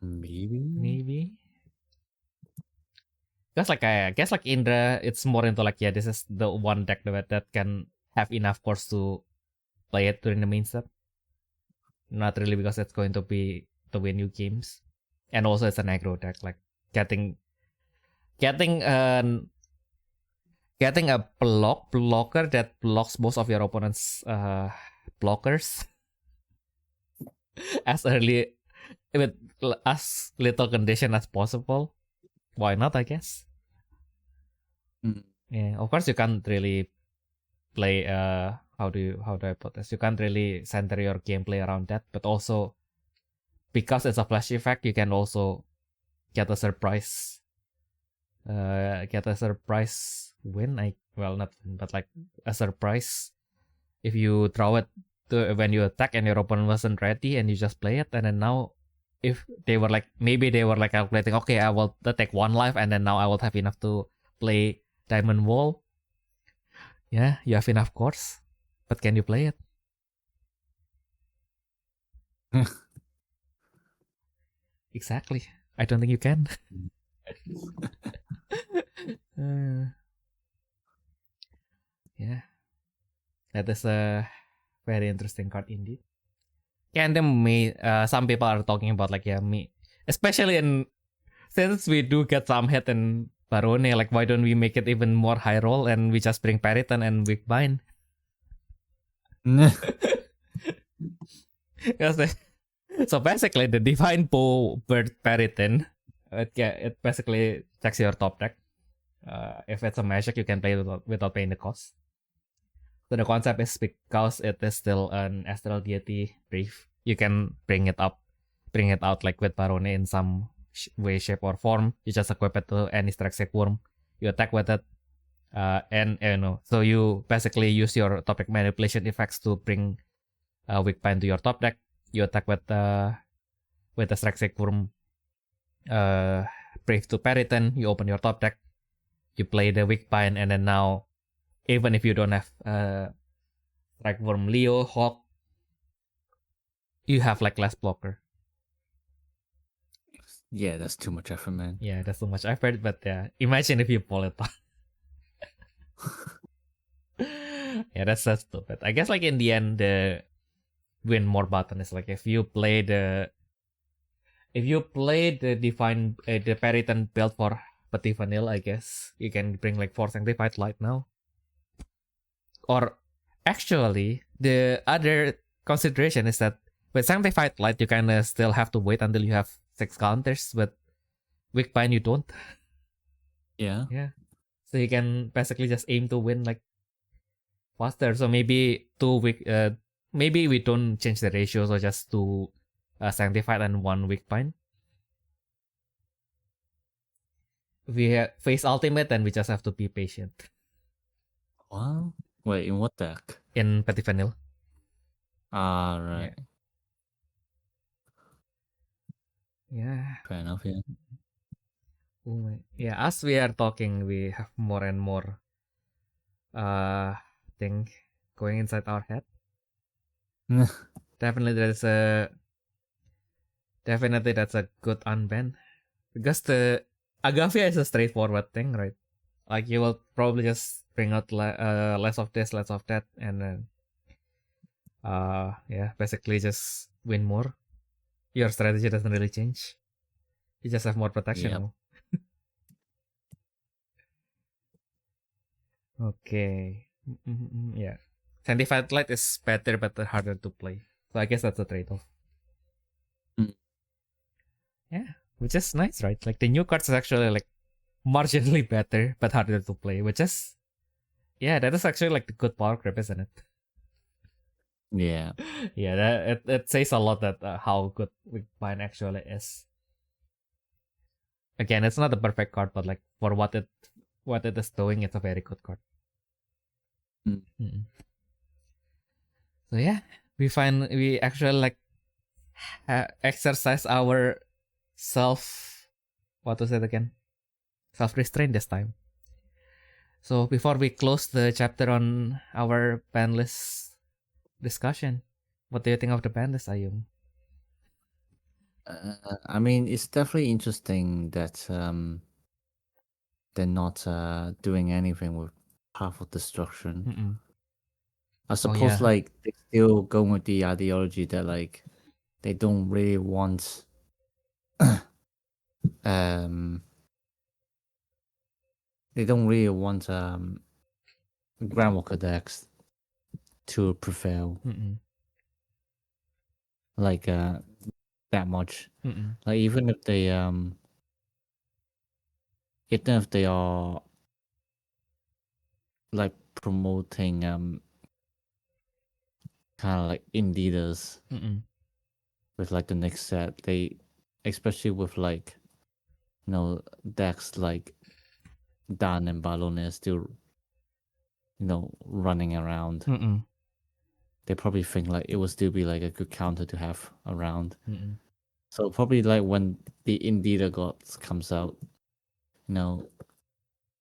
Maybe. Because like I guess like Indra, it's more into like, yeah, this is the one deck that can have enough cores to play it during the main step. Not really because it's going to be to win you games, and also it's an aggro deck. Like getting a blocker that blocks most of your opponent's blockers as early with as little condition as possible. Why not, I guess? Yeah, of course you can't really play how do I put this? You can't really center your gameplay around that, but also because it's a flash effect, you can also get a surprise win. Not win, but like a surprise if you throw it when you attack and your opponent wasn't ready and you just play it, and then now if they were like, maybe they were like calculating, okay, I will take 1 life and then now I will have enough to play Diamond Wall. Yeah, you have enough cards, but can you play it? Exactly. I don't think you can. Yeah, that is a very interesting card indeed. Yeah, and then some people are talking about like, yeah, me, especially since we do get some hit in Barone, like why don't we make it even more high roll and we just bring Periton and Weak Bind? So basically, the Divine Bow Bird Periton, it basically checks your top deck. If it's a magic, you can play it without paying the cost. So the concept is because it is still an Astral Deity brief, you can bring it out like with Barone in some way, shape, or form. You just equip it to any Strixhape Worm. You attack with it, so you basically use your top deck manipulation effects to bring Weak Bind to your top deck. You attack with the Strixhape Worm brief to Periton. You open your top deck. You play the Weak Bind, and then now, even if you don't have Strike Worm, Leo, Hawk, you have like less blocker. Yeah, that's too much effort, man. Yeah, that's too much effort, but yeah, imagine if you pull it off. Yeah, that's stupid. I guess like in the end, the win more button is like if you play the Divine the Periton build for Petit Vanille, I guess you can bring like 4 Sanctified Light now. Or actually, the other consideration is that with Sanctified Light, you kind of still have to wait until you have 6 counters, but Weak Bind you don't. Yeah. Yeah. So you can basically just aim to win like faster. So maybe maybe we don't change the ratio, so just 2 Sanctified and 1 Weak Bind. We face Ultimate, and we just have to be patient. Wow. Wait, in what deck? In Petit Vanille. Ah, right. Yeah. Fair enough, yeah. Yeah, as we are talking, we have more and more thing going inside our head. Definitely that's a good unban, because the Agavia is a straightforward thing, right? Like you will probably just bring out less of this, less of that, and then basically just win more. Your strategy doesn't really change. You just have more protection now. Okay. Yeah. Sanctified Light is better but harder to play. So I guess that's a trade-off. Yeah. Which is nice, right? Like the new cards is actually like marginally better but harder to play, which is, yeah, that is actually like the good power creep, isn't it? Yeah. Yeah, it says a lot that how good Weak Bind actually is. Again, it's not a perfect card, but like for what it is doing, it's a very good card. So yeah, we actually like exercise our self-restraint this time. So before we close the chapter on our Banlist discussion, what do you think of the Banlist, Ayumu? I mean, it's definitely interesting that they're not doing anything with Path of Destruction. I suppose like they still going with the ideology that like they don't really want Grandwalker decks to prevail like that much. Like even if they are like promoting kind of like Indeeders with like the next set, they especially with like decks like Dan and Balone are still, running around. They probably think like it would still be like a good counter to have around. So probably like when the Indeeder Gods comes out,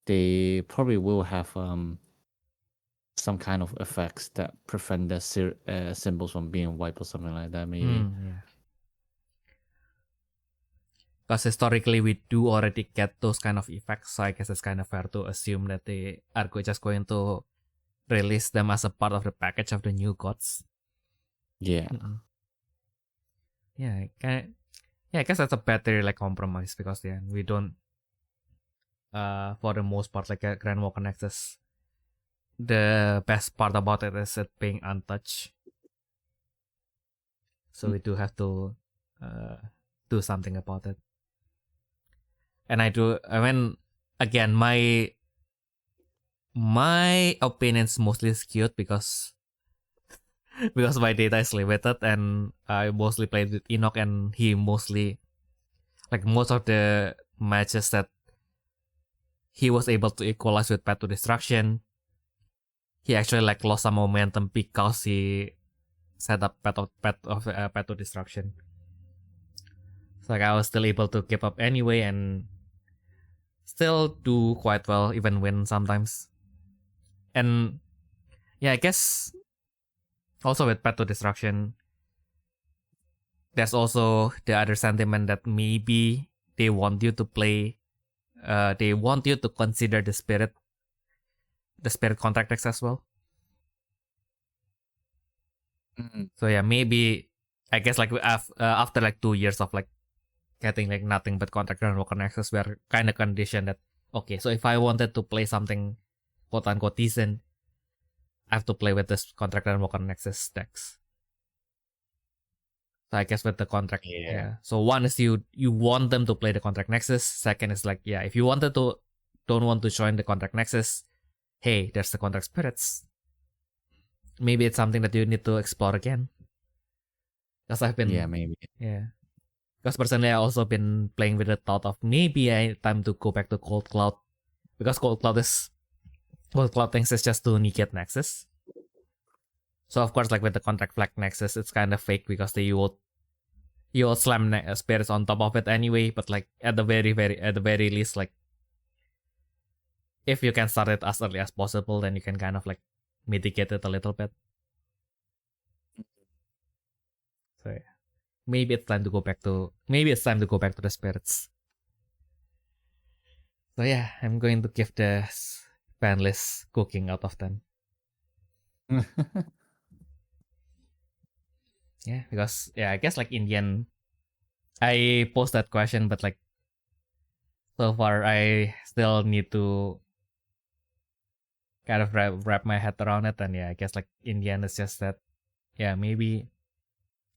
they probably will have some kind of effects that prevent their symbols from being wiped or something like that, maybe. Because historically we do already get those kind of effects, so I guess it's kind of fair to assume that they are just going to release them as a part of the package of the new gods. Yeah. Yeah, I guess that's a better like compromise because we don't for the most part like a Grand Walker Nexus. The best part about it is it being untouched. So we do have to do something about it. And again, my opinion's mostly skewed because my data is limited and I mostly played with Enoch and he mostly, like most of the matches that he was able to equalize with Path to Destruction, he actually like lost some momentum because he set up Path to Destruction. So like I was still able to keep up anyway and still do quite well, even win sometimes. And yeah, I guess also with Path to Destruction, there's also the other sentiment that maybe they want you to play, they want you to consider the spirit contract text as well. So yeah, maybe I guess like after like 2 years of like getting like nothing but contract and Walker Nexus, we're kind of conditioned that okay, so if I wanted to play something quote unquote decent, I have to play with this contract and Walker Nexus decks. So I guess with the contract, So one is you want them to play the contract Nexus. Second is like if you don't want to join the contract Nexus, hey, there's the contract spirits. Maybe it's something that you need to explore again. Because I've been maybe. Because personally, I also been playing with the thought of maybe time to go back to Cold Cloud, because Cold Cloud thinks it's just to negate Nexus. So of course, like with the contract flag Nexus, it's kind of fake because you will slam spirits on top of it anyway. But like at the very least, like if you can start it as early as possible, then you can kind of like mitigate it a little bit. So maybe it's time to go back to the spirits. So yeah, I'm going to give the Banlist cooking out of 10. Because I guess like in the end, I posed that question, but like so far I still need to kind of wrap my head around it, and I guess like in the end it's just that maybe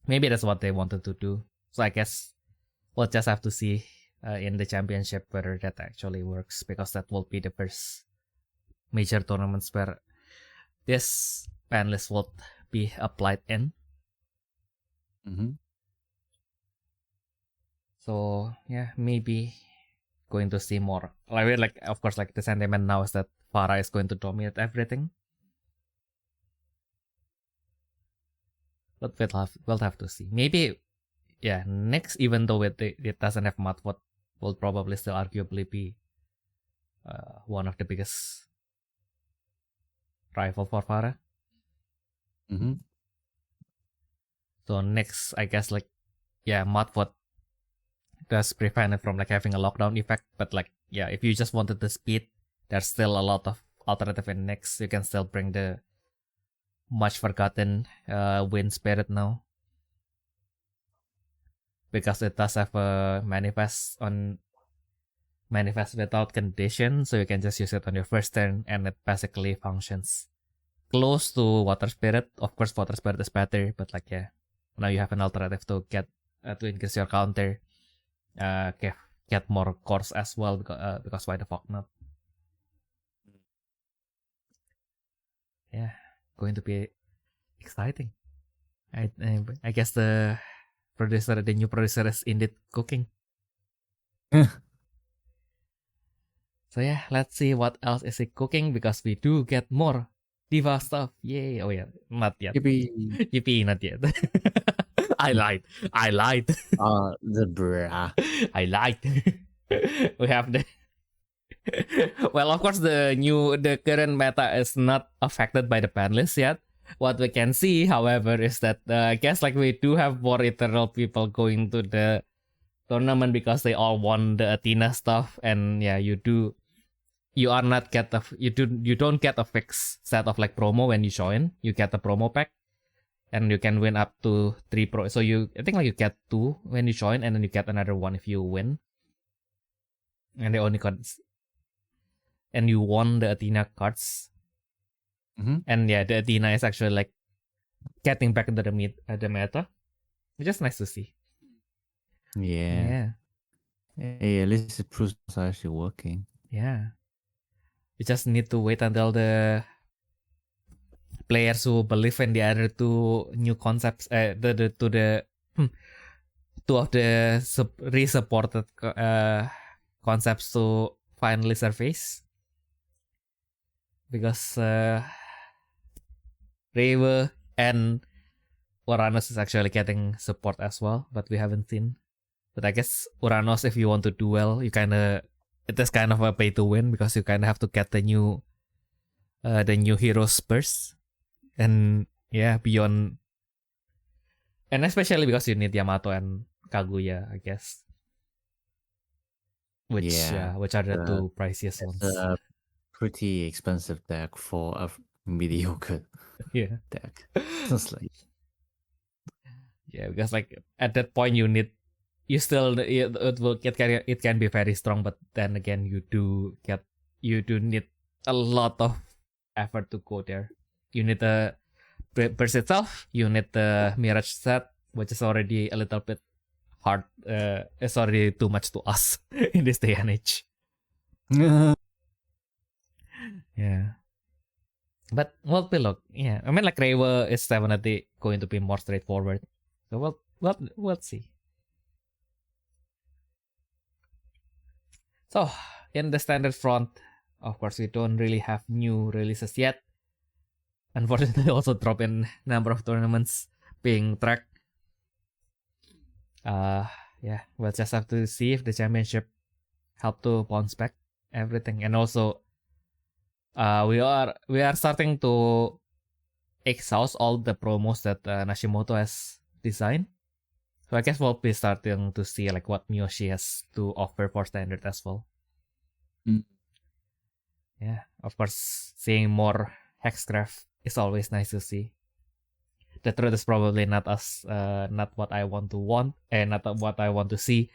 that's what they wanted to do. So I guess we'll just have to see in the championship whether that actually works, because that will be the first major tournaments where this Banlist will be applied in. So maybe going to see more. Like of course, like the sentiment now is that Farah is going to dominate everything. But we'll have to see. Maybe next, even though it doesn't have Matwot, will probably still arguably be one of the biggest rival for Farah. So next, I guess like Matwot does prevent it from like having a lockdown effect, but like if you just wanted the speed, there's still a lot of alternative in next. You can still bring the much forgotten wind spirit now, because it does have a manifest without condition, so you can just use it on your first turn and it basically functions close to water spirit. Of course water spirit is better, but like now you have an alternative to get to increase your counter, get more cores as well, because why the fuck not. Going to be exciting. I guess the new producer is indeed cooking. So yeah, let's see what else is he cooking because we do get more Diva stuff. Yay! Oh yeah, not yet. Yippee, not yet. I lied. The bra. I lied. We have the. Well, of course, the current meta is not affected by the Banlist yet. What we can see, however, is that I guess like we do have more eternal people going to the tournament because they all won the Athena stuff, and yeah, you don't get a fixed set of like promo when you join. You get a promo pack, and you can win up to 3 pro. So I think like you get 2 when you join, and then you get another 1 if you win. And they only got, and you won the Athena cards. Mm-hmm. And yeah, the Athena is actually like getting back into the meta, which is nice to see. Yeah. Hey, at least it proves it's actually working. Yeah. You just need to wait until the players who believe in the other 2 new concepts, two of the re-supported concepts to finally surface. Because Rewe and Uranus is actually getting support as well, but we haven't seen. But I guess Uranus, if you want to do well, it is kind of a pay to win because you kind of have to get the new heroes first, and yeah, beyond, and especially because you need Yamato and Kaguya, I guess, which are the 2 priciest ones. Pretty expensive deck for a mediocre deck. Just like because like at that point it can be very strong, but then again you do need a lot of effort to go there. You need the burst itself, you need the Mirage set, which is already a little bit hard. It's already too much to us in this day and age. Yeah. But we'll look. Yeah. I mean like Rewe is definitely going to be more straightforward. So we'll see. So in the standard front, of course we don't really have new releases yet. Unfortunately also drop in number of tournaments being tracked. Yeah, we'll just have to see if the championship help to bounce back everything. And also we are starting to exhaust all the promos that Nashimoto has designed. So I guess we'll be starting to see like what Miyoshi has to offer for standard as well. Yeah, of course, seeing more hexcraft is always nice to see. The truth is probably not what I want and not what I want to see,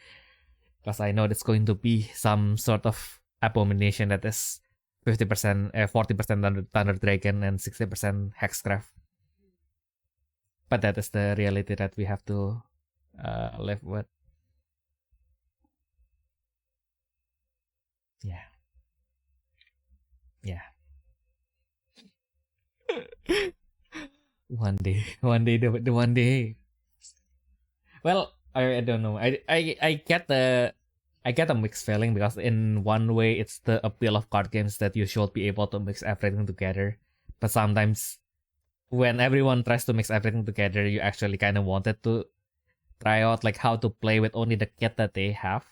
because I know it's going to be some sort of abomination that is 50%, 40% Thunder Dragon and 60% Hexcraft. But that is the reality that we have to live with. Yeah. One day. Well, I don't know. I get a mixed feeling, because in one way it's the appeal of card games that you should be able to mix everything together. But sometimes when everyone tries to mix everything together, you actually kind of wanted to try out like how to play with only the kit that they have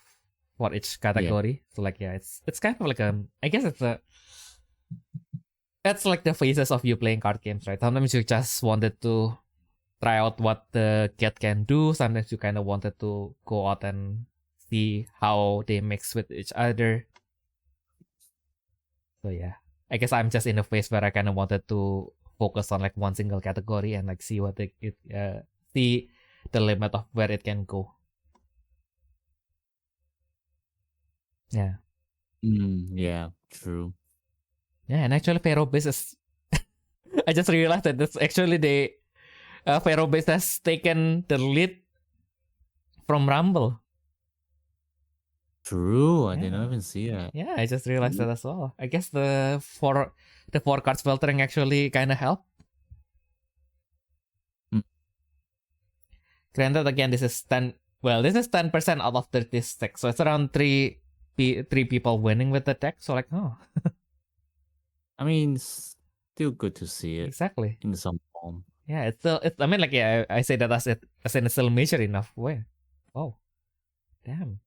for each category. So like it's kind of like I guess that's like the phases of you playing card games, right? Sometimes you just wanted to try out what the kit can do. Sometimes you kind of wanted to go out and see how they mix with each other. So yeah, I guess I'm just in a phase where I kind of wanted to focus on like one single category and like see what see the limit of where it can go. Yeah. Yeah, true. Yeah, and actually Pharaoh Base is I just realized that that's actually Pharaoh Base has taken the lead from Rumble. True, I didn't even see that. Yeah, I just realized that as well. I guess the four cards filtering actually kind of helped. Granted, again, this is 10% out of 36, so it's around 3 three people winning with the deck. So like, oh, I mean, still good to see it exactly. in some form. Yeah, it's still. I mean, like, yeah, I say that as in it's still major enough way. Oh, damn.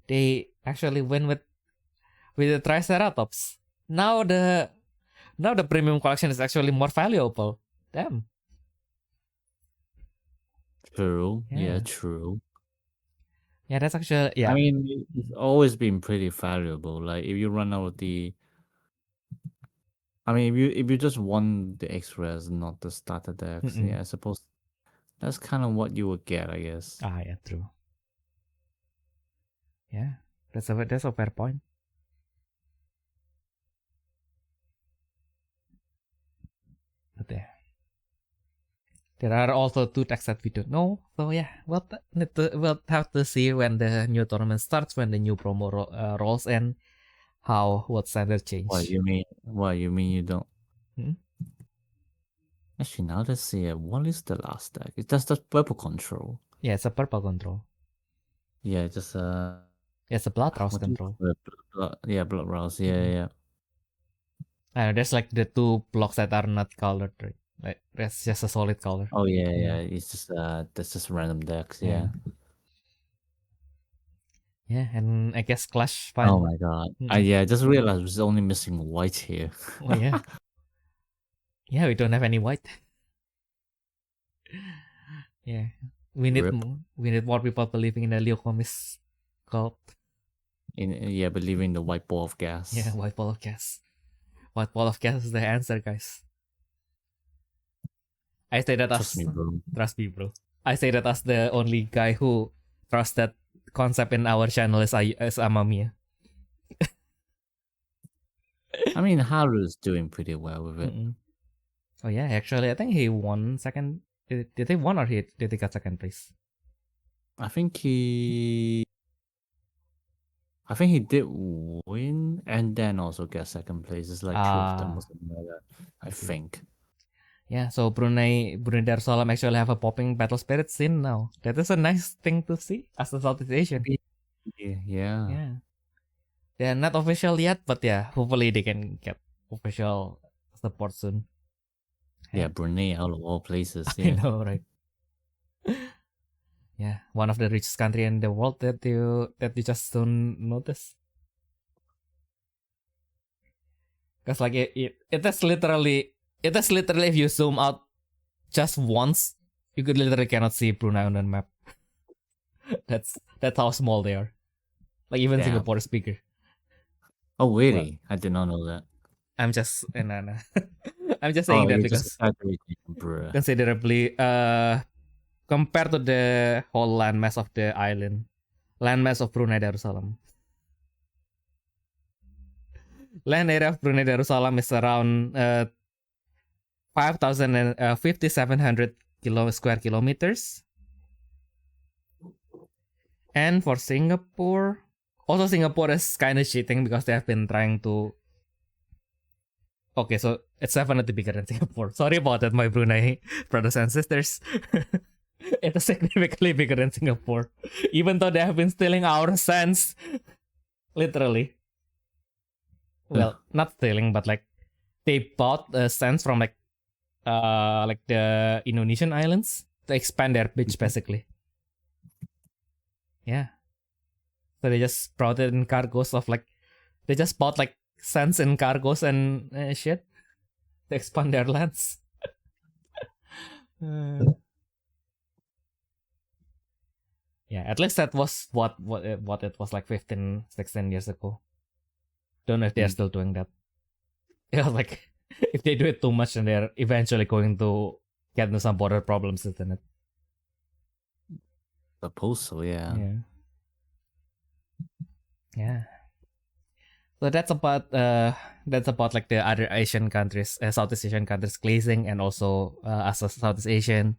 They actually win with the Triceratops. Now the premium collection is actually more valuable. Damn. True. Yeah. Yeah, true. Yeah, that's actually, yeah. I mean, it's always been pretty valuable. Like if you run out of the, I mean, if you just want the extras, not the starter decks, Mm-mm. yeah, I suppose that's kind of what you would get, I guess. Yeah, true. Yeah, that's a fair point. But there are also two decks that we don't know. So yeah, we'll have to see when the new tournament starts, when the new promo rolls in, what standard change. What you mean? You don't? Hmm? Actually, now let's see. What is the last deck? That's the purple control. Yeah, it's a purple control. Yeah, just It's a blood rouse what do you control. call it? Yeah, blood rouse. Yeah, yeah. There's like the two blocks that are not colored, right? Like that's just a solid color. Oh yeah. It's just that's just random decks. Yeah. Yeah, and I guess Clash Oh my god. Yeah, I just realized we're only missing white here. Oh yeah. Yeah, we don't have any white. Yeah. We need more people believing in the Leo Comics cult. Believing in the white ball of gas. Yeah, white ball of gas. White ball of gas is the answer, guys. I say that Trust me, bro. Trust me, bro. I say that as the only guy who trusts that concept in our channel is Amamiya. I mean, Haru's doing pretty well with it. Mm-mm. Oh yeah, actually, I think he won second. Did he won or did he got second place? I think he did win and then also get second place. It's like two of them or something like that. I think. Yeah, so Brunei Darussalam actually have a popping battle spirit scene now. That is a nice thing to see as a Southeast Asian. Yeah. They're not official yet, but yeah, hopefully they can get official support soon. Yeah, Brunei out of all places. I Yeah. know, right? Yeah, one of the richest country in the world that you just don't notice. Cause like it is literally if you zoom out just once, you could literally cannot see Brunei on the map. That's how small they are. Like even Singapore is bigger. Oh really? I did not know that. I'm just I'm just saying that because considerably compared to the whole landmass of the island, landmass of Brunei Darussalam. Land area of Brunei Darussalam is around 5,700 square kilometers. And for Singapore is kind of cheating because they have been trying to. Okay, so it's definitely bigger than Singapore. Sorry about that, my Brunei brothers and sisters. It is significantly bigger than Singapore, even though they have been stealing our sands, literally. Well, not stealing, but like they bought sands from like the Indonesian islands to expand their beach, basically. Yeah. So they just brought it in cargoes of like, they just bought like sands in cargoes and shit to expand their lands. Yeah, at least that was what it was like 15, 16 years ago. Don't know if they're still doing that. Yeah, like if they do it too much, then they're eventually going to get into some border problems, isn't it? Suppose so, yeah. Yeah. So that's about like the other Asian countries, Southeast Asian countries glazing, and also as a Southeast Asian,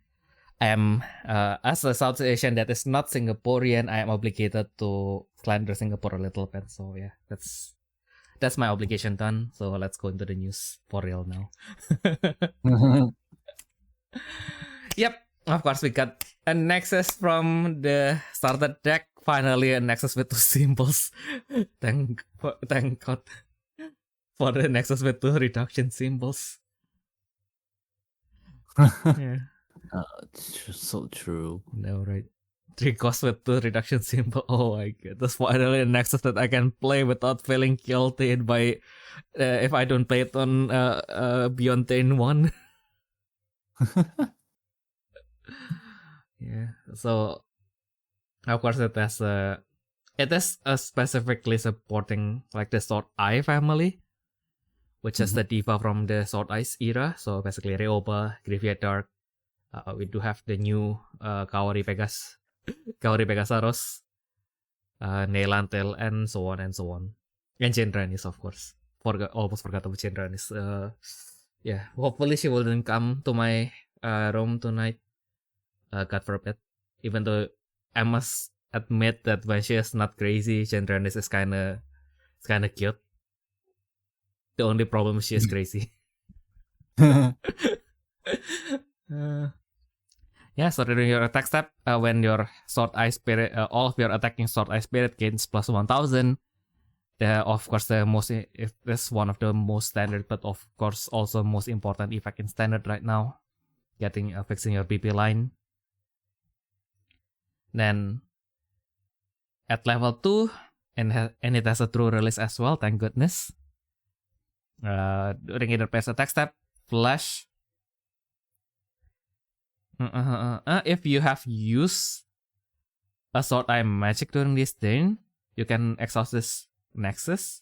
I am as a Southeast Asian that is not Singaporean, I am obligated to slander Singapore a little bit. So yeah, that's my obligation done. So let's go into the news for real now. Yep, of course we got a Nexus from the starter deck finally a Nexus with two symbols. Thank God for the Nexus with two reduction symbols. Yeah. So true. No, right. 3 costs with 2 reduction symbol. Oh my god. That's finally a Nexus that I can play without feeling guilty by if I don't play it on Beyond Turn 1. Yeah. So of course it is specifically supporting like the Sword Eye family, which is the Diva from the Sword Eyes era. So basically Ryoba, Graveyard Dark. We do have the new Kaori Pegasaurus, Neilantel, and so on and so on. And Gendranis, of course. Almost forgot about Gendranis. Yeah, hopefully she wouldn't come to my room tonight. God forbid. Even though I must admit that when she is not crazy, Gendranis is kinda cute. The only problem is she is crazy. Yeah, so during your attack step, when your Sword Eye Spirit, all of your attacking Sword Eye Spirit gains plus 1000. Of course, if this one of the most standard, but of course also most important effect in standard right now, fixing your BP line. Then at level 2, and it has a true release as well, thank goodness. During either pass attack step, flash. If you have used a Sword Eye magic during this turn, you can exhaust this Nexus.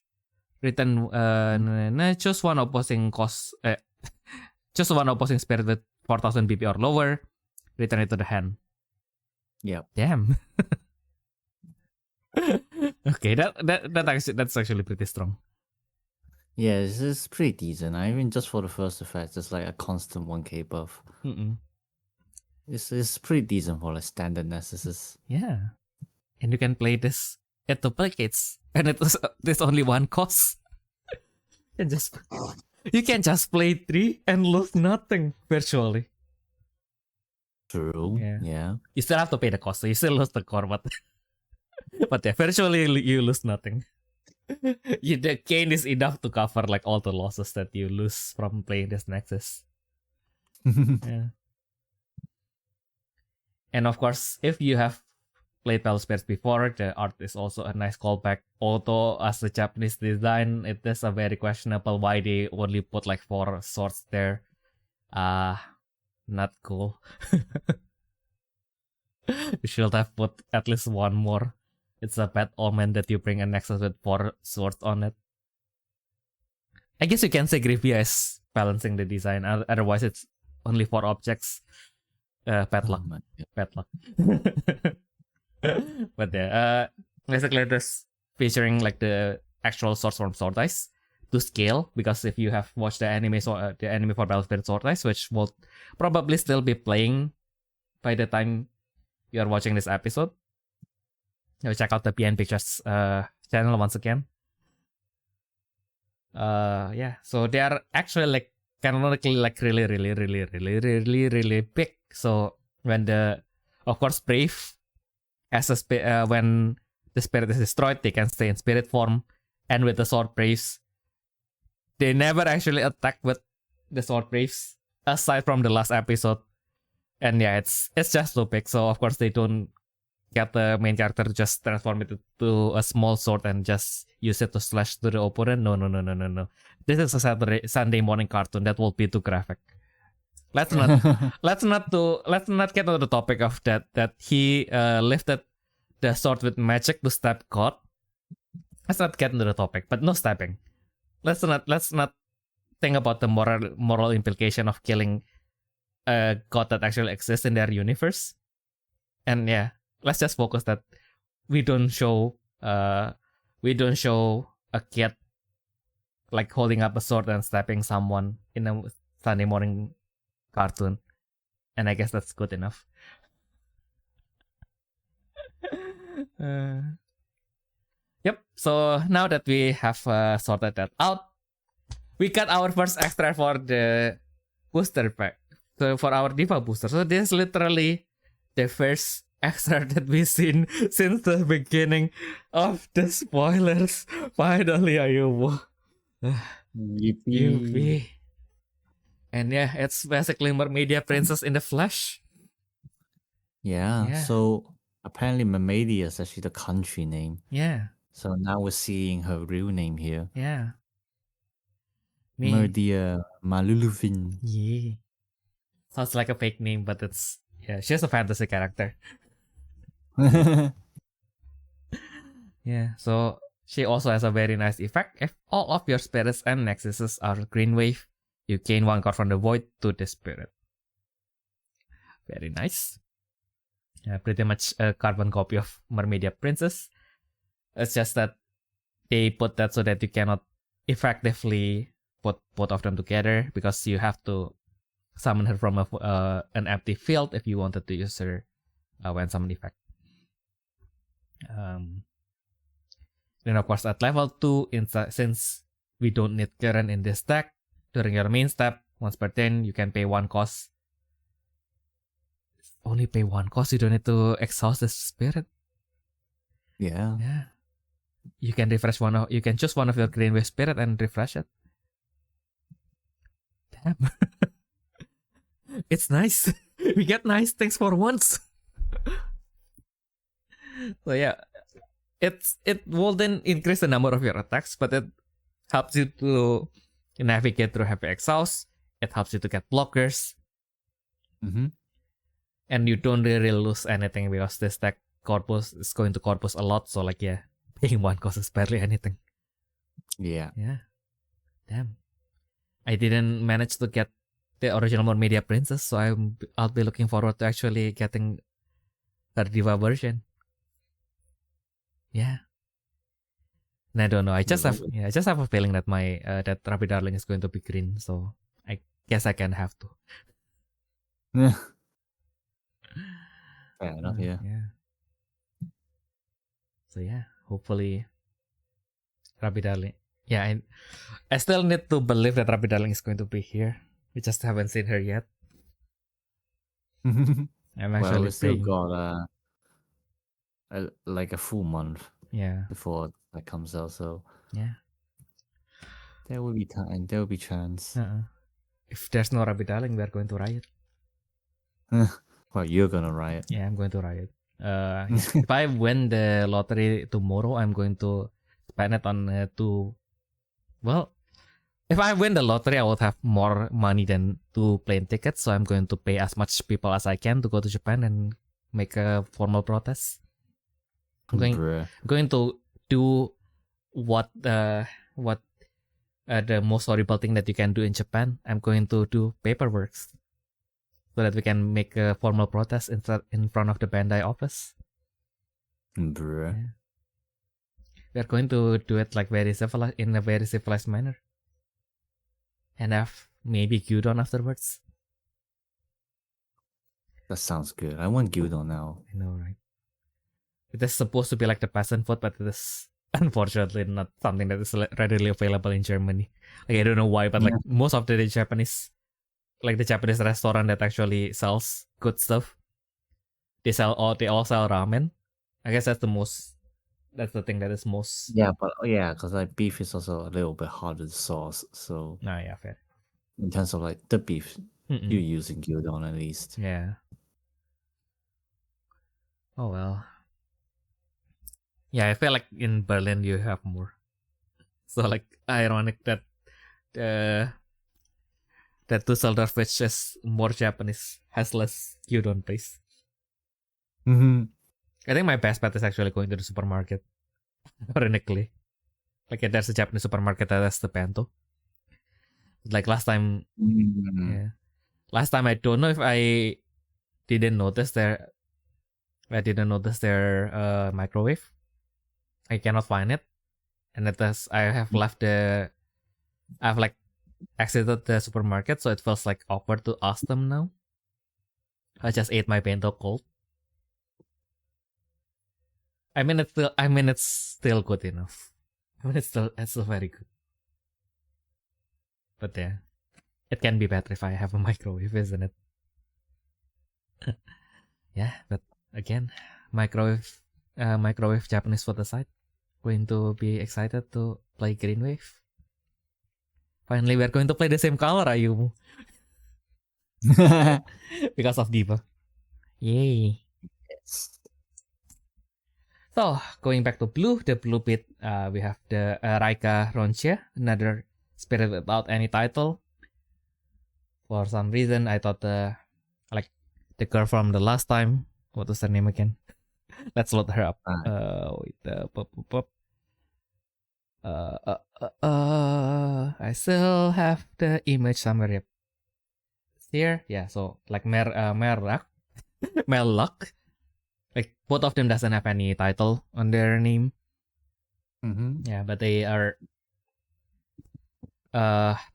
Return choose one opposing spirit with 4000 BP or lower. Return it to the hand. Yep. Damn. Okay, that's actually pretty strong. Yeah, it's pretty decent. I mean, just for the first effect, it's like a constant 1k buff. It's pretty decent for like standard Nexuses. Yeah, and you can play this. It duplicates, and there's only one cost. You can just play 3 and lose nothing virtually. True. Yeah. You still have to pay the cost, so you still lose the core, but yeah, virtually you lose nothing. The gain is enough to cover like all the losses that you lose from playing this Nexus. Yeah. And of course, if you have played Battle Spirits before, the art is also a nice callback. Although as the Japanese design, it is a very questionable why they only put like 4 swords there. Not cool. You should have put at least one more. It's a bad omen that you bring a Nexus with 4 swords on it. I guess you can say Grivia is balancing the design. Otherwise, it's only 4 objects. Bad luck. Bad luck. But yeah, basically this featuring like the actual swords from Sword Eyes to scale, because if you have watched the anime for Battle Spirit Sword Eyes, which will probably still be playing by the time you are watching this episode, check out the PN Pictures channel once again. Yeah, so they are actually like canonically like really big. So when of course Brave when the spirit is destroyed, they can stay in spirit form, and with the sword Braves, they never actually attack with the sword Braves aside from the last episode. And yeah, it's just too big, so of course they don't get the main character to just transform it to a small sword and just use it to slash to the opponent. No. This is a Sunday morning cartoon. That will be too graphic. Let's not get into the topic of that he lifted the sword with magic to stab God. Let's not get into the topic, but no stabbing. Let's not think about the moral implication of killing a god that actually exists in their universe. And yeah, let's just focus that we don't show a kid like holding up a sword and stabbing someone in a Sunday morning cartoon, and I guess that's good enough. Yep, so now that we have sorted that out, we got our first extra for the booster pack. So for our Diva booster, so this is literally the first extra that we've seen since the beginning of the spoilers. Finally, Ayumu. Yippee. Yuppie. And yeah, it's basically Mermaidia Princess in the flesh. Yeah. So apparently Mermaidia is actually the country name. Yeah. So now we're seeing her real name here. Yeah. Merdia Maluluvin. Yeah. Sounds like a fake name, but it's she's a fantasy character. Yeah. So she also has a very nice effect. If all of your spirits and nexuses are green wave, you gain 1 card from the void to the spirit. Very nice. Yeah, pretty much a carbon copy of Mermaidia Princess. It's just that they put that so that you cannot effectively put both of them together, because you have to summon her from an empty field if you wanted to use her when summon effect. Then of course at level 2, since we don't need current in this deck, during your main step, once per turn, you can pay 1 cost. Only pay 1 cost, you don't need to exhaust the spirit. Yeah. Yeah. You can you can choose one of your green wave spirit and refresh it. Damn. It's nice. We get nice things for once. So yeah, it wouldn't increase the number of your attacks, but it helps you to navigate through heavy exhaust. It helps you to get blockers. And you don't really lose anything because this deck corpus is going to corpus a lot. So like, yeah, paying 1 cost is barely anything. Yeah. Yeah. Damn. I didn't manage to get the original Mermaidia Princess, so I'll be looking forward to actually getting her Diva version. Yeah. And I don't know. I just have a feeling that my that Rabbit Darling is going to be green, so I guess I can have to. Yeah. Fair enough. Yeah. So yeah, hopefully Rabbit Darling. Yeah, I still need to believe that Rabbit Darling is going to be here. We just haven't seen her yet. I'm actually we still got like a full month. Yeah. Before that comes out, so yeah, there will be time. There will be chance. If there's no Rabbit Darling, we are going to riot. Well, you're gonna riot. Yeah, I'm going to riot. If I win the lottery tomorrow, I'm going to spend it on well, if I win the lottery, I would have more money than 2 plane tickets, so I'm going to pay as much people as I can to go to Japan and make a formal protest. I'm going to do what the most horrible thing that you can do in Japan. I'm going to do paperwork so that we can make a formal protest in front of the Bandai office. Bruh. Yeah. We are going to do it like in a very civilized manner, and have maybe Gyudon afterwards. That sounds good. I want Gyudon now. I know, right? It is supposed to be like the peasant food, but it is unfortunately not something that is readily available in Germany. Like, I don't know why, but like most of the Japanese restaurant that actually sells good stuff, they all sell ramen. I guess that's the thing that is most. Yeah, but because like beef is also a little bit harder to source. So yeah, fair. In terms of like the beef, you're using Gyudon at least. Yeah. Oh well. Yeah, I feel like in Berlin you have more. So like ironic that that Dusseldorf, which is more Japanese, has less Gyudon place. I think my best bet is actually going to the supermarket. Ironically. Like, there's a Japanese supermarket that has the bento. Like last time, last time I don't know if I didn't notice their microwave. I cannot find it, and I've like exited the supermarket, so it feels like awkward to ask them now. I just ate my bento cold. I mean, it's still good enough. I mean, it's still very good. But yeah, it can be better if I have a microwave, isn't it? Yeah, but again, microwave Japanese food aside, going to be excited to play Green Wave. Finally, we're going to play the same color, Ayumu. Because of Diva. Yay. Yes. So, going back to blue, the blue pit, we have the Raika Ronchia, another spirit without any title. For some reason, I thought the girl from the last time, what was her name again? Let's load her up. I still have the image somewhere. Yep. Here, yeah. So like Merluck, like both of them doesn't have any title on their name. Yeah, but they are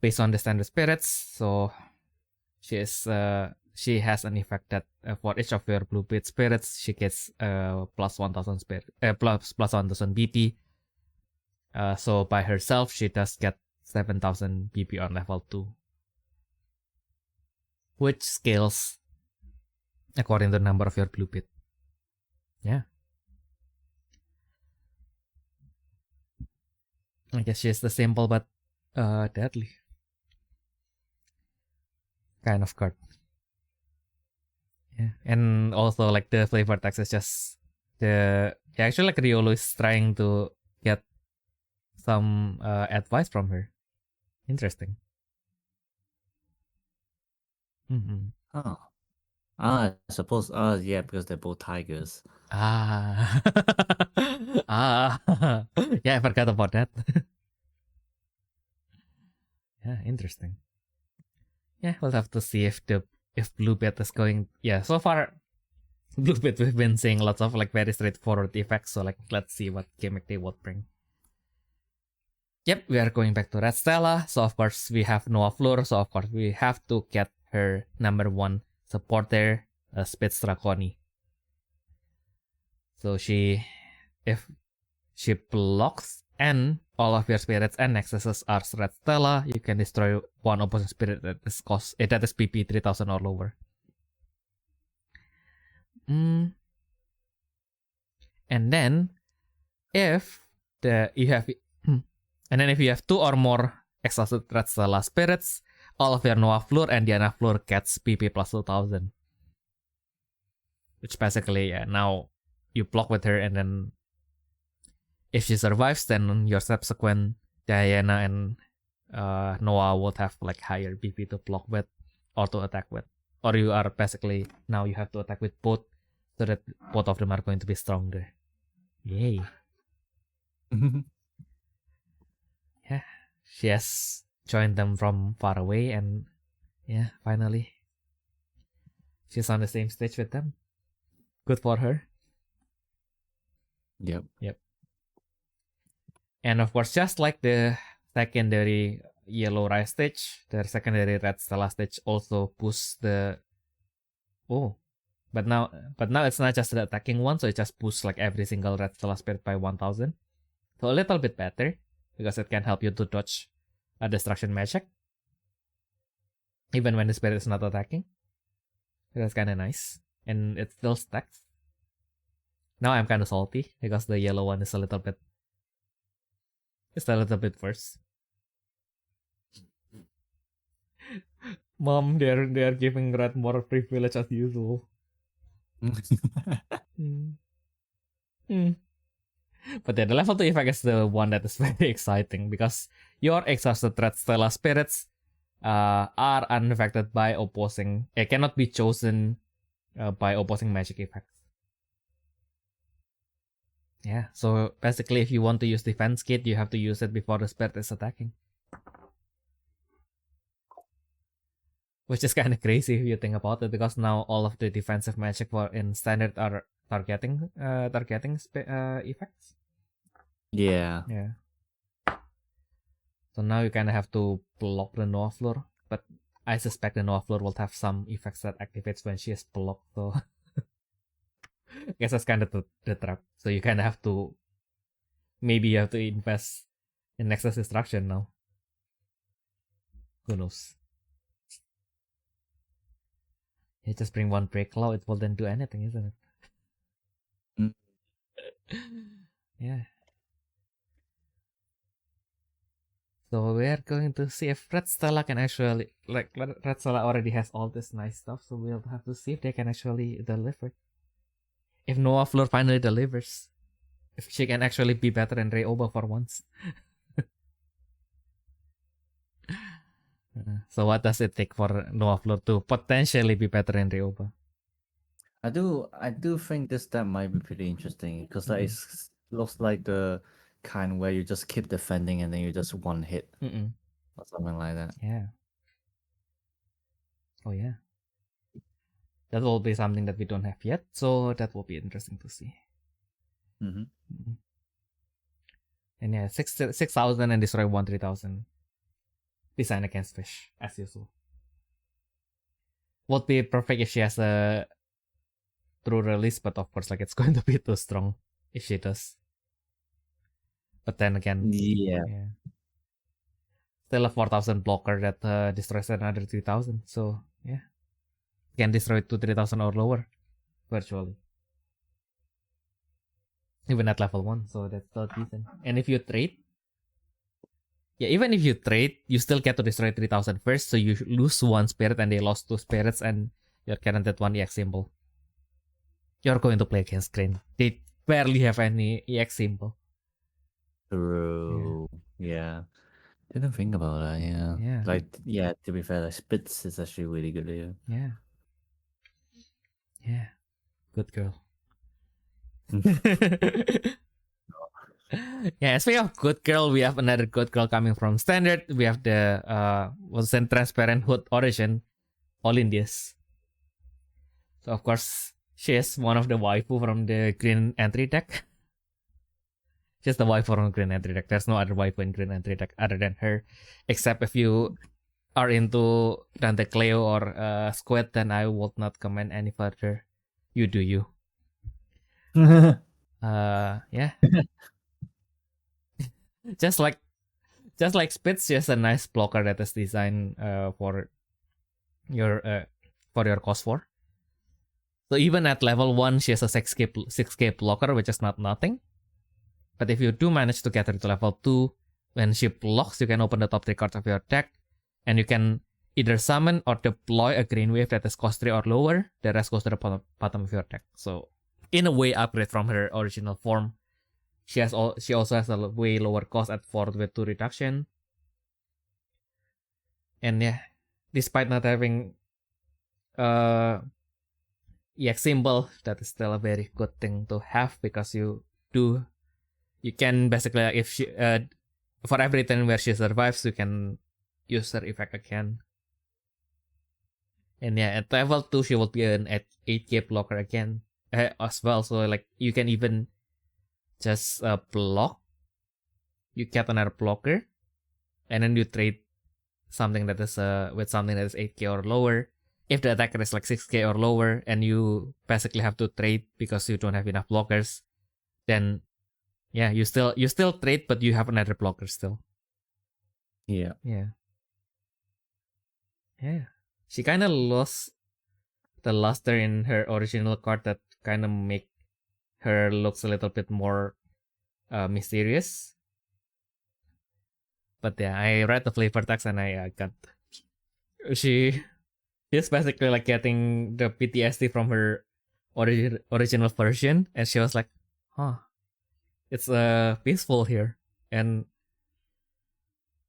based on the standard spirits. So she has an effect that for each of your blue pit spirits, she gets plus 1000 spirit plus 1000 BP. So by herself, she does get 7000 BP on level 2, which scales according to the number of your blue pit. Yeah. I guess she's the simple but deadly kind of card. Yeah, and also like the flavor text is just actually like Riolu is trying to get some advice from her. Interesting. I suppose. Yeah, because they're both tigers. Yeah, I forgot about that. Yeah, interesting. Yeah, we'll have to see if blue pit is going. Yeah, so far blue pit we've been seeing lots of like very straightforward effects. So like let's see what gimmick they would bring. Yep, we are going back to Red Stella. So of course we have Noah Fleur. So of course we have to get her number 1 supporter, Spitz Draconi. So if she blocks and all of your spirits and nexuses are Red Stella, you can destroy one opposing spirit that is PP 3000 or lower. And then if you have 2 or more exhausted Red Stella spirits, all of your Noah Fleur and Diana Fleur gets PP plus 2000. Which basically, now you block with her, and then if she survives, then your subsequent Diana and Noah would have like higher BP to block with or to attack with. Or you are basically, now you have to attack with both, so that both of them are going to be stronger. Yay. Yeah, she has joined them from far away, and yeah, finally she's on the same stage with them. Good for her. Yep. And of course, just like the secondary yellow rise stage, the secondary red stella stage also boosts the but now it's not just the attacking one, so it just boosts like every single red stella spirit by 1000. So a little bit better, because it can help you to dodge a destruction magic even when the spirit is not attacking. That's kind of nice, and it still stacks. Now I'm kind of salty because the yellow one is a little bit worse. Mom, they're giving red more privilege as usual. But the level 2 effect is the one that is very exciting, because your exhausted red stella spirits are unaffected by opposing. It cannot be chosen by opposing magic effects. Yeah, so basically, if you want to use defense kit, you have to use it before the spirit is attacking. Which is kind of crazy if you think about it, because now all of the defensive magic in standard are targeting effects. Yeah. So now you kind of have to block the Noah Fleur, but I suspect the Noah Fleur will have some effects that activates when she is blocked. So I guess that's kind of the trap. So you kind of have to, maybe you have to invest in Nexus Destruction now. Who knows? You just bring one break law, it will then do anything, isn't it? Yeah. So we're going to see if Red Stella can actually, like, Red Stella already has all this nice stuff, so we'll have to see if they can actually deliver. If Noah Floor finally delivers. If she can actually be better than Ryoba for once. So what does it take for Noah Floor to potentially be better than Ryoba? I do think this step might be pretty interesting because that is looks like the kind where you just keep defending and then you just one hit or something like that. Yeah. Oh yeah. That will be something that we don't have yet, so that will be interesting to see. And yeah, 6,000 and destroy 3,000. Design against fish, as usual. Would be perfect if she has a true release, but of course, like, it's going to be too strong if she does. But then again, Yeah. Still a 4,000 blocker that destroys another 3,000. So yeah, can destroy to 3,000 or lower, virtually. Even at level 1, so that's still decent. And if you trade, even if you trade, you still get to destroy 3,000 first, so you lose 1 spirit and they lost 2 spirits and you're guaranteed 1 EX symbol. You're going to play against Green. They barely have any EX symbol. True. Yeah. Didn't think about that, yeah. Yeah. Like, yeah, to be fair, like, Spitz is actually really good here. Yeah. Yeah. Good girl. Yeah, speaking of good girl, we have another good girl coming from Standard. We have the transparent hood origin, Olindius. So of course, she is one of the waifu from the green entry deck. She's the waifu from green entry deck. There's no other waifu in green entry deck other than her, except if you are into Dante Cleo or Squid, then I would not comment any further. You do you. Yeah. just like Spitz, just a nice blocker that is designed for your cost 4. So even at level 1, she has a 6k blocker, which is not nothing. But if you do manage to get her to level 2, when she blocks, you can open the top 3 cards of your deck, and you can either summon or deploy a green wave that is cost 3 or lower. The rest goes to the bottom of your deck. So in a way, upgrade from her original form. She also has a way lower cost at 4 with 2 reduction. And yeah, despite not having EX symbol, that is still a very good thing to have, because you can basically, if she for every turn where she survives, you can use her effect again. And yeah, at level 2, she will be an 8k blocker again as well. So like, you can even just block. You get another blocker, and then you trade something that is with something that is 8k or lower. If the attacker is like 6k or lower, and you basically have to trade because you don't have enough blockers, then yeah, you still trade, but you have another blocker still. Yeah. She kind of lost the luster in her original card that kind of make her looks a little bit more mysterious. But yeah, I read the flavor text and I got she's basically like getting the PTSD from her original version, and she was like, huh, it's peaceful here. And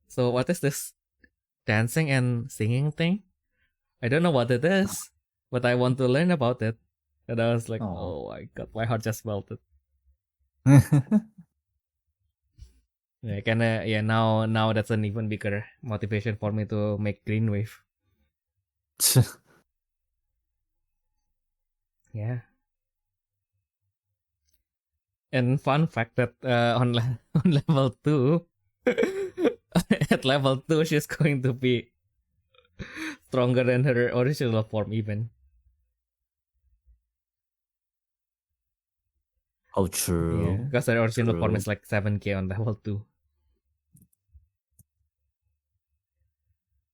so what is this dancing and singing thing? I don't know what it is, but I want to learn about it. And I was like, oh my god, my heart just melted. Yeah, kinda, yeah, now that's an even bigger motivation for me to make Green Wave. Yeah. And fun fact that on level 2, at level 2, she's going to be stronger than her original form even. Oh, true. Yeah, because her original form is like 7k on level 2.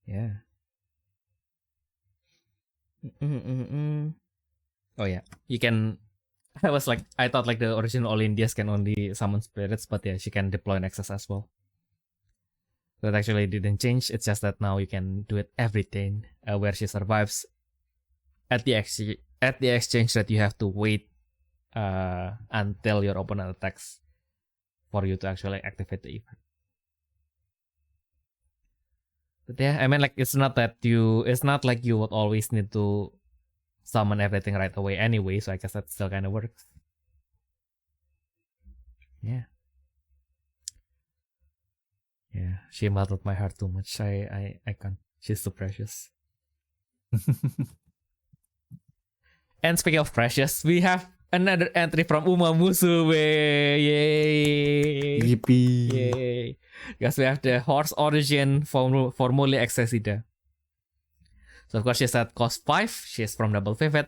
Yeah. Oh yeah, you can I thought like the original Olindias can only summon spirits, but yeah, she can deploy Nexus as well. So it actually didn't change. It's just that now you can do it every turn, where she survives at the exchange that you have to wait until your opponent attacks for you to actually activate the effect. But yeah, I mean, like, it's not like you would always need to summon everything right away anyway, so I guess that still kind of works. Yeah. Yeah, she melted my heart too much. I can't. She's too precious. And speaking of precious, we have another entry from Uma Musume. Yay! Yippee! Yay! Because we have the Horse Origin Formulae Accessida. So of course she's at cost 5. She's from Double Vivid.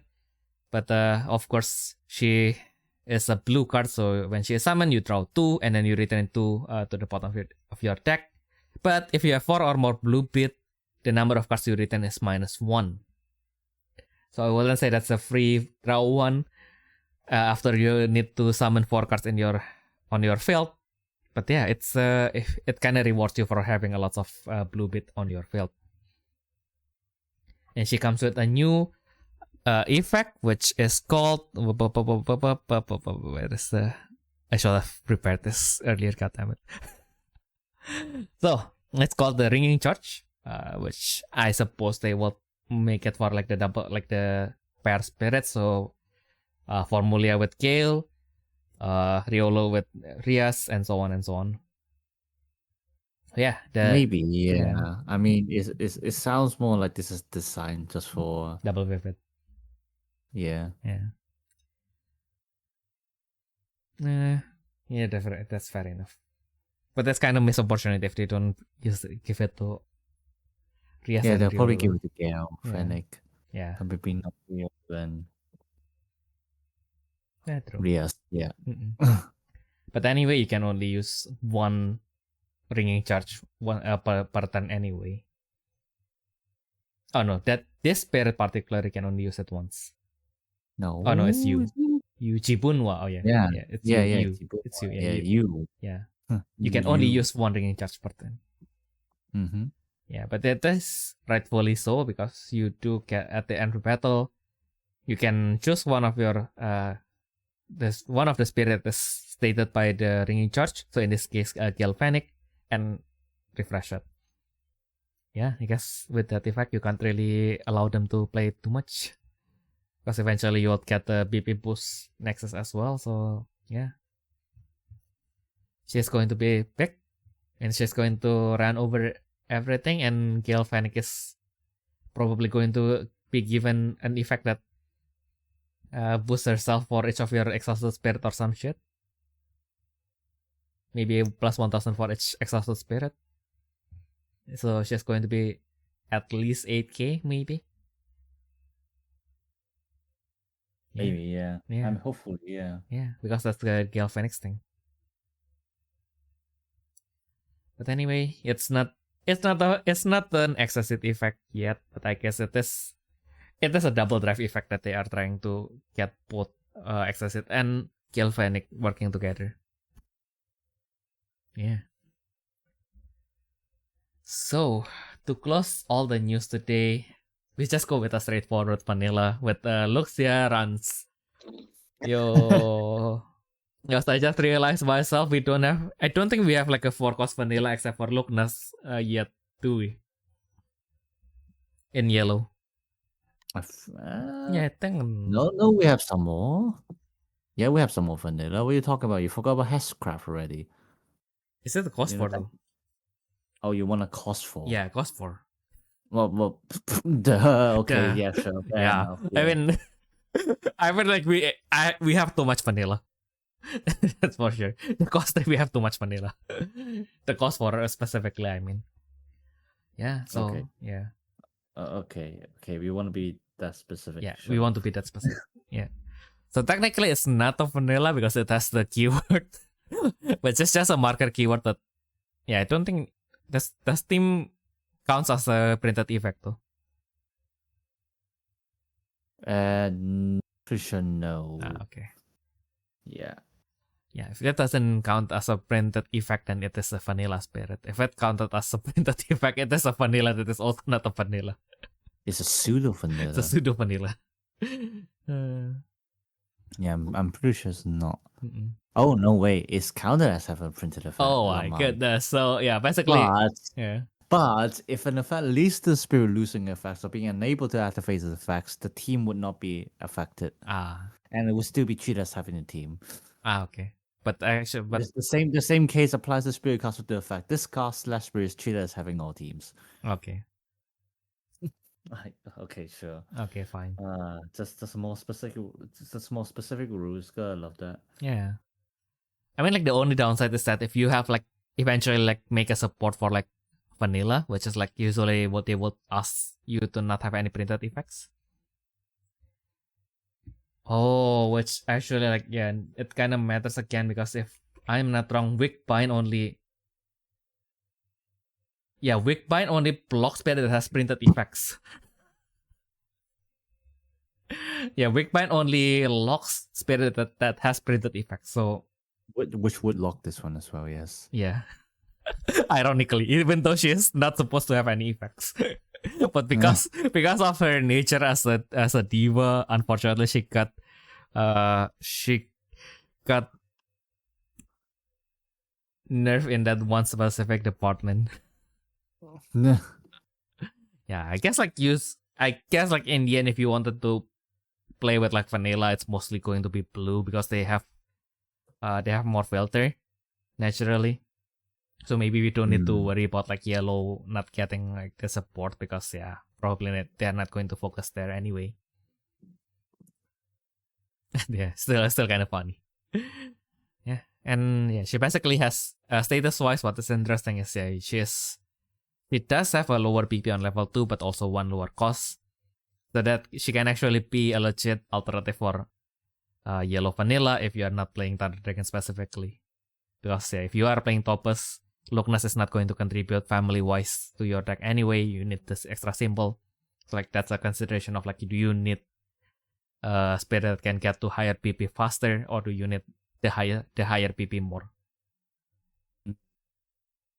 But of course she is a blue card. So when she is summoned, you draw 2 and then you return 2 to the bottom of your deck. But if you have 4 or more blue bit, the number of cards you return is -1. So I wouldn't say that's a free draw 1 after you need to summon 4 cards on your field. But yeah, it kind of rewards you for having a lot of blue bit on your field. And she comes with a new effect, which is called. Where is the? I should have prepared this earlier. God damn it! So it's called the Ringing Charge, which I suppose they will make it for like the pair spirit. So Formulia with Gale, Riolo with Rias, and so on and so on. Yeah, maybe, yeah. I mean, it sounds more like this is designed just for Double Vivid. Yeah. Yeah, definitely. That's fair enough. But that's kind of missed opportunity if they don't give it to Rias. Yeah, they'll probably give it to Gale, Fennec. Yeah. And maybe not Rio then. Yeah, true. Rias, yeah. But anyway, you can only use one Ringing Charge per turn anyway. Oh no, this spirit particularly can only use it once. No. Oh no, it's you. You Jibunwa. Oh yeah. Yeah. It's you. It's you. Yeah, you. Yeah. You can only use one Ringing Charge per turn. Mm-hmm. Yeah, but that is rightfully so, because you do get at the end of battle, you can choose one of your one of the spirit is stated by the Ringing Charge. So in this case, Galvanic and refresh it. Yeah, I guess with that effect, you can't really allow them to play too much, because eventually you'll get the BP boost Nexus as well. So yeah, she's going to be big, and she's going to run over everything, and Galvanic is probably going to be given an effect that boosts herself for each of your exhausted spirit or some shit. Maybe plus 1000 for each exhausted spirit. So she's going to be at least 8k, maybe. Maybe, yeah. I'm hopeful, yeah. Yeah, because that's the Gale Phoenix thing. But anyway, it's not an excessive effect yet, but I guess it is a double drive effect that they are trying to get both excessive and Gale Phoenix working together. Yeah. So, to close all the news today, we just go with a straightforward vanilla with Luxia runs. Yo. Because I just realized myself I don't think we have like a 4-cost vanilla except for Lugnas yet, do we? In yellow. Yeah, I think. No, we have some more. Yeah, we have some more vanilla. What are you talking about? You forgot about Hashcraft already. Is it a cost 4 though? Oh, you want a cost 4? Yeah, cost 4. Well, duh. Okay, yeah, sure. Yeah. I mean, like we have too much vanilla. That's for sure. The cost 3 we have too much vanilla. The cost 4 specifically, I mean. Yeah. So okay. yeah. Okay. We want to be that specific. Yeah, sure. we want to be that specific. Yeah. So technically, it's not a vanilla because it has the keyword, but it's just a marker keyword that. Yeah, I don't think the Steam counts as a printed effect though. For sure, no. Okay. Yeah. Yeah, if that doesn't count as a printed effect, then it is a vanilla spirit. If it counted as a printed effect, it is a vanilla that is also not a vanilla. It's a pseudo It's a vanilla. pseudo vanilla. Yeah, I'm pretty sure it's not. Mm-mm. Oh, no way. It's counted as having a printed effect. Oh my goodness. So, yeah, basically. But if an effect leads to the spirit losing effects or being unable to activate the effects, the team would not be affected. And it would still be treated as having a team. Okay. But actually, It's the same case applies to spirit cast with the effect. This cast / spirit is treated as having all teams. Okay. Okay, sure. Okay, fine. Just more specific rules. Good, I love that. Yeah. I mean, like, the only downside is that if you have, like, eventually, like, make a support for, like, vanilla, which is, like, usually what they would ask you to not have any printed effects. Oh, which actually, like, yeah, it kind of matters again because if I'm not wrong, Weak Bind only... Yeah, Weak Bind only blocks spirit that has printed effects. Yeah, Weak Bind only locks spirit that has printed effects, so... Which would lock this one as well, yes. Yeah. Ironically, even though she is not supposed to have any effects. But because of her nature as a diva, unfortunately she got nerfed in that one specific department. Yeah, I guess like in the end, if you wanted to play with like vanilla, it's mostly going to be blue because they have more filter naturally. So maybe we don't need to worry about like yellow not getting like the support because probably they're not going to focus there anyway. Yeah, still kind of funny. Yeah, and yeah, she basically has status wise. What is interesting is she does have a lower PP on level 2, but also one lower cost, so that she can actually be a legit alternative for yellow vanilla if you are not playing Thunder Dragon specifically. Because if you are playing Topaz, Lookness is not going to contribute family-wise to your deck anyway. You need this extra symbol. So like that's a consideration of like, do you need a spirit that can get to higher PP faster, or do you need the higher PP more?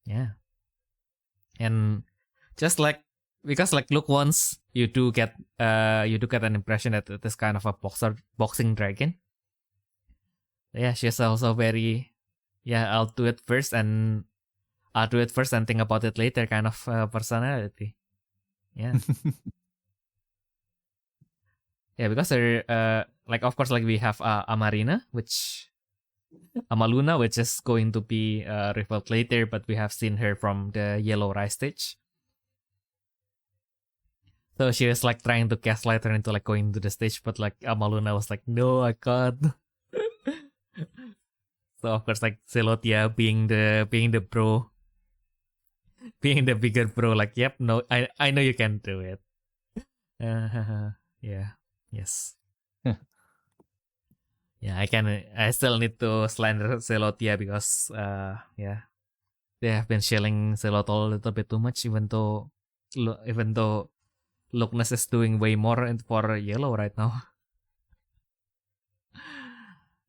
Yeah. And just like because like look once you do get an impression that it is kind of a boxing dragon. Yeah, she's also very I'll do it first and think about it later kind of personality. Yeah. Yeah, because her like of course like we have Amaluna, which is going to be revealed later, but we have seen her from the Yellow Rise stage. So she was like trying to gaslight her into like going to the stage, but like Amaluna was like, no, I can't. So of course like Zelotia being the bro, being the bigger bro, like, yep, no, I know you can do it. Yeah, yes. Yeah, I still need to slander Zelotia because they have been shilling Zelotol a little bit too much, even though Lookness is doing way more for yellow right now.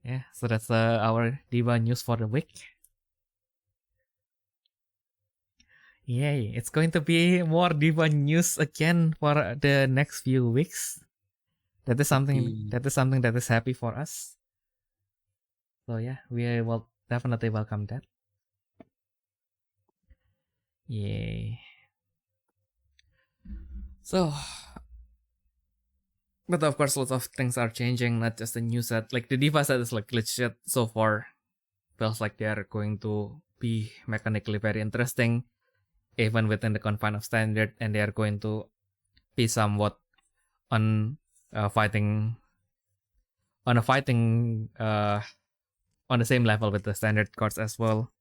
Yeah, so that's our Diva news for the week. Yay, it's going to be more Diva news again for the next few weeks. That is something that is happy for us. So yeah, we will definitely welcome that. Yay. So, but of course, lots of things are changing. Not just the new set. Like the Diva set is like legit so far. Feels like they are going to be mechanically very interesting, even within the confine of standard, and they are going to be somewhat on the same level with the standard cards as well.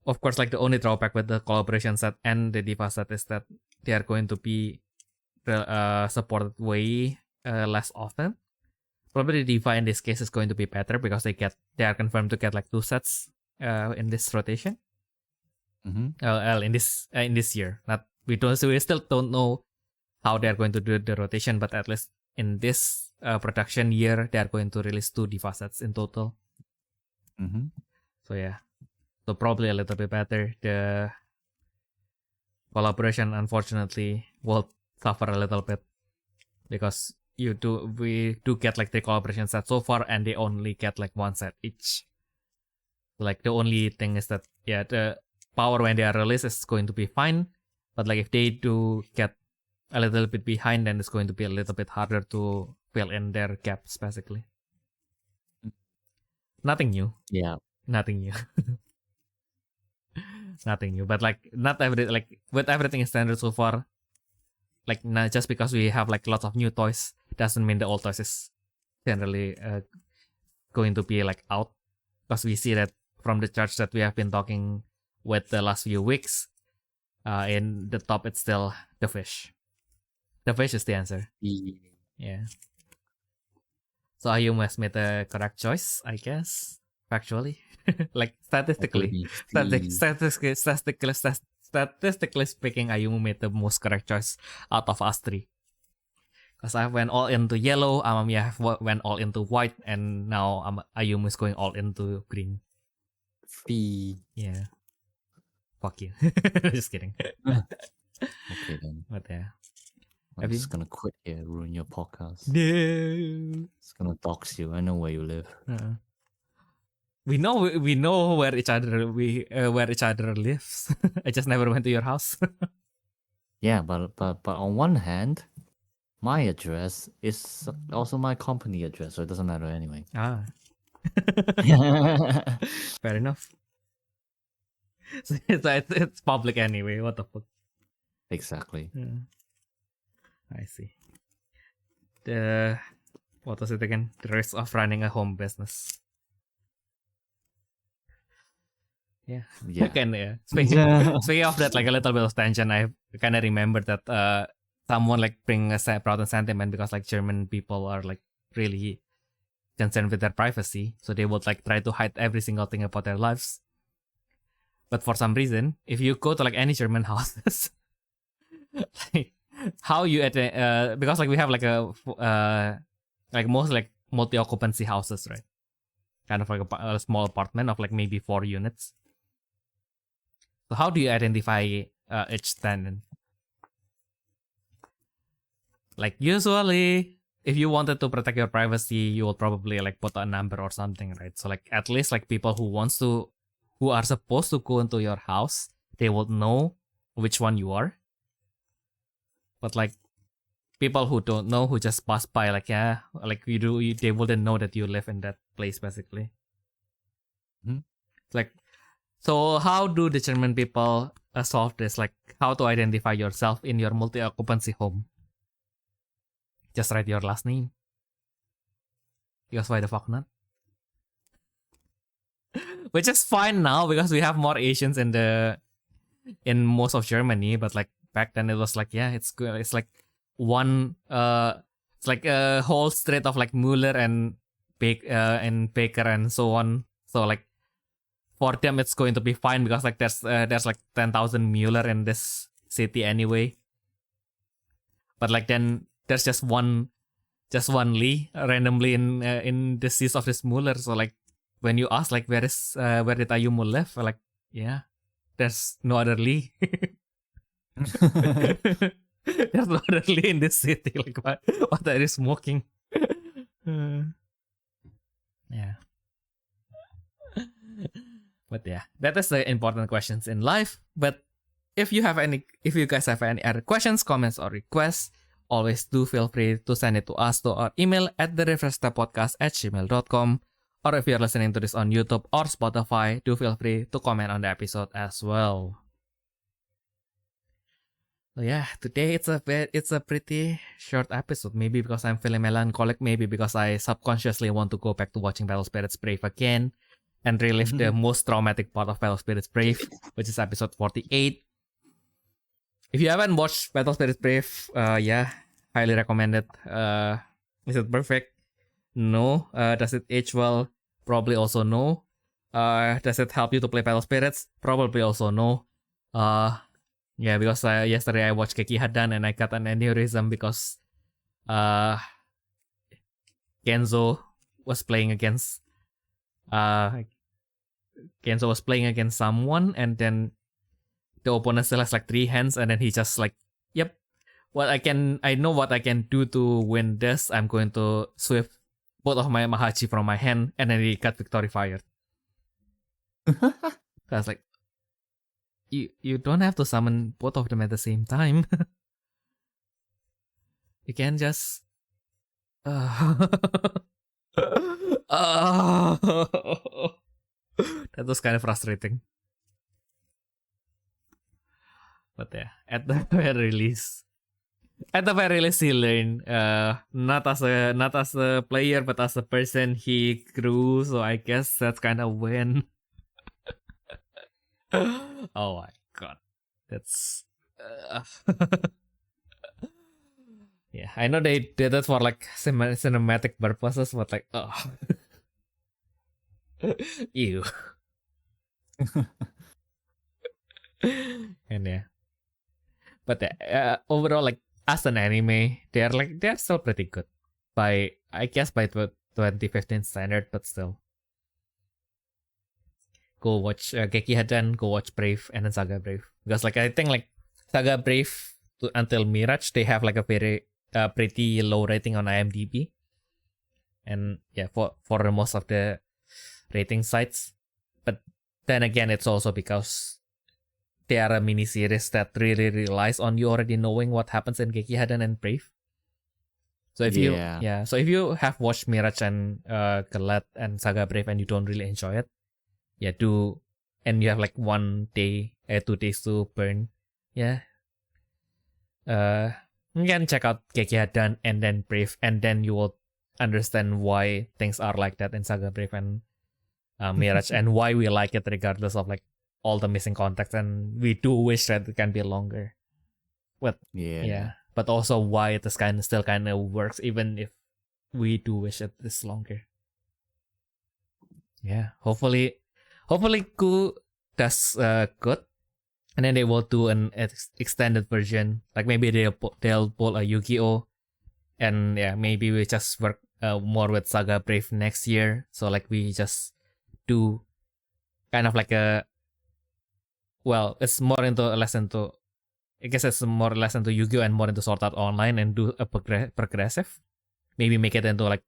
Of course, like the only drawback with the collaboration set and the Diva set is that they are going to be supported way less often. Probably the Diva in this case is going to be better because they are confirmed to get like 2 sets in this rotation. In this year, we still don't know how they are going to do the rotation, but at least in this production year, they are going to release 2 Diva sets in total. Mm-hmm. So yeah, so probably a little bit better. The collaboration, unfortunately, will suffer a little bit because we do get like 3 collaboration sets so far, and they only get like 1 set each. Like the only thing is that the power when they are released is going to be fine, but like if they do get a little bit behind, then it's going to be a little bit harder to fill in their gaps basically. Nothing new. Yeah. Nothing new. Nothing new. But like not every like with everything standard so far, like not just because we have like lots of new toys doesn't mean the old toys is generally going to be like out, because we see that from the charts that we have been talking with the last few weeks, in the top it's still the fish. The fish is the answer. Yeah. So Ayumu has made the correct choice, I guess. Factually. Like statistically speaking, Ayumu made the most correct choice out of us 3. Because I went all into yellow, Amamiya went all into white, and now Ayumu is going all into green. Yeah. Fuck you. Just kidding. Okay then. But yeah. I'm just gonna quit here, ruin your podcast. No. It's gonna dox you. I know where you live. We know where each other lives. I just never went to your house. Yeah, but on one hand, my address is also my company address, so it doesn't matter anyway. Fair enough. So it's public anyway. What the fuck? Exactly. I see. What was it again? The risk of running a home business. Yeah. Again, yeah. Speaking of that, like a little bit of tension, I kind of remember that someone like bring a proud sentiment because like German people are like really concerned with their privacy, so they would like try to hide every single thing about their lives. But for some reason, if you go to like any German houses, like how you because like we have like like most like multi-occupancy houses, right? Kind of like a small apartment of like maybe 4 units. So how do you identify each tenant? Like usually, if you wanted to protect your privacy, you will probably like put a number or something, right? So like at least like people who are supposed to go into your house, they will know which one you are. But like people who don't know, who just pass by, like they wouldn't know that you live in that place basically. Like, so how do the German people solve this? Like how to identify yourself in your multi-occupancy home? Just write your last name. Because why the fuck not? Which is fine now because we have more Asians in most of Germany, but like back then it was like it's like one it's like a whole street of like Müller and Baker and so on. So like for them it's going to be fine because like there's like 10,000 Müller in this city anyway. But like then there's just one Lee randomly in the seas of this Müller. So like when you ask like where did Ayumu live, like there's no other Lee. There's no other Lee in this city. Like what are you smoking? Yeah. But yeah, that is the important questions in life. But if you guys have any other questions, comments, or requests, always do feel free to send it to us to our email at therefreshsteppodcast@gmail.com. Or if you're listening to this on YouTube or Spotify, do feel free to comment on the episode as well. So yeah, today it's a pretty short episode. Maybe because I'm feeling melancholic, maybe because I subconsciously want to go back to watching Battle Spirits Brave again and relive the most traumatic part of Battle Spirits Brave, which is episode 48. If you haven't watched Battle Spirits Brave, highly recommend it. Is it perfect? No. Does it age well? Probably also no. Does it help you to play Battle Spirits? Probably also no. Because yesterday I watched Keki Hadan and I got an aneurysm because Kenzo was playing against someone, and then the opponent still has like 3 hands, and then he just like, yep, I know what I can do to win this. I'm going to sweep both of my Mahachi from my hand, and then he got victory fired. So I was like, you don't have to summon both of them at the same time. You can just that was kind of frustrating. But yeah, at the very least, he learned. Not as a player, but as a person, he grew. So I guess that's kind of win. Oh my god, that's. Yeah, I know they did it for like cinematic purposes, but like, oh, ew. And yeah, but overall, like as an anime, they're still pretty good. By 2015 standard, but still. Go watch Geki Hadan, go watch Brave, and then Saga Brave, because like I think like Saga Brave until Mirage, they have like a very pretty low rating on IMDb, and yeah, for most of the rating sites. But then again, it's also because they are a mini series that really relies on you already knowing what happens in Geki Hadan and Brave. So if you have watched Mirage and Galat and Saga Brave and you don't really enjoy it, and you have like 2 days to burn, you can check out Geki Hadan and then Brave, and then you will understand why things are like that in Saga Brave and Mirage, and why we like it regardless of like all the missing context, and we do wish that it can be longer. But but also why it is still kind of works even if we do wish it is longer. Yeah, hopefully Ku does good. And then they will do an extended version. Like maybe they'll pull a Yu-Gi-Oh! And yeah, maybe we just work more with Saga Brave next year. So like we just do kind of like it's more into less into, I guess it's more or less into Yu-Gi-Oh! And more into Sword Art Online, and do a progressive. Maybe make it into like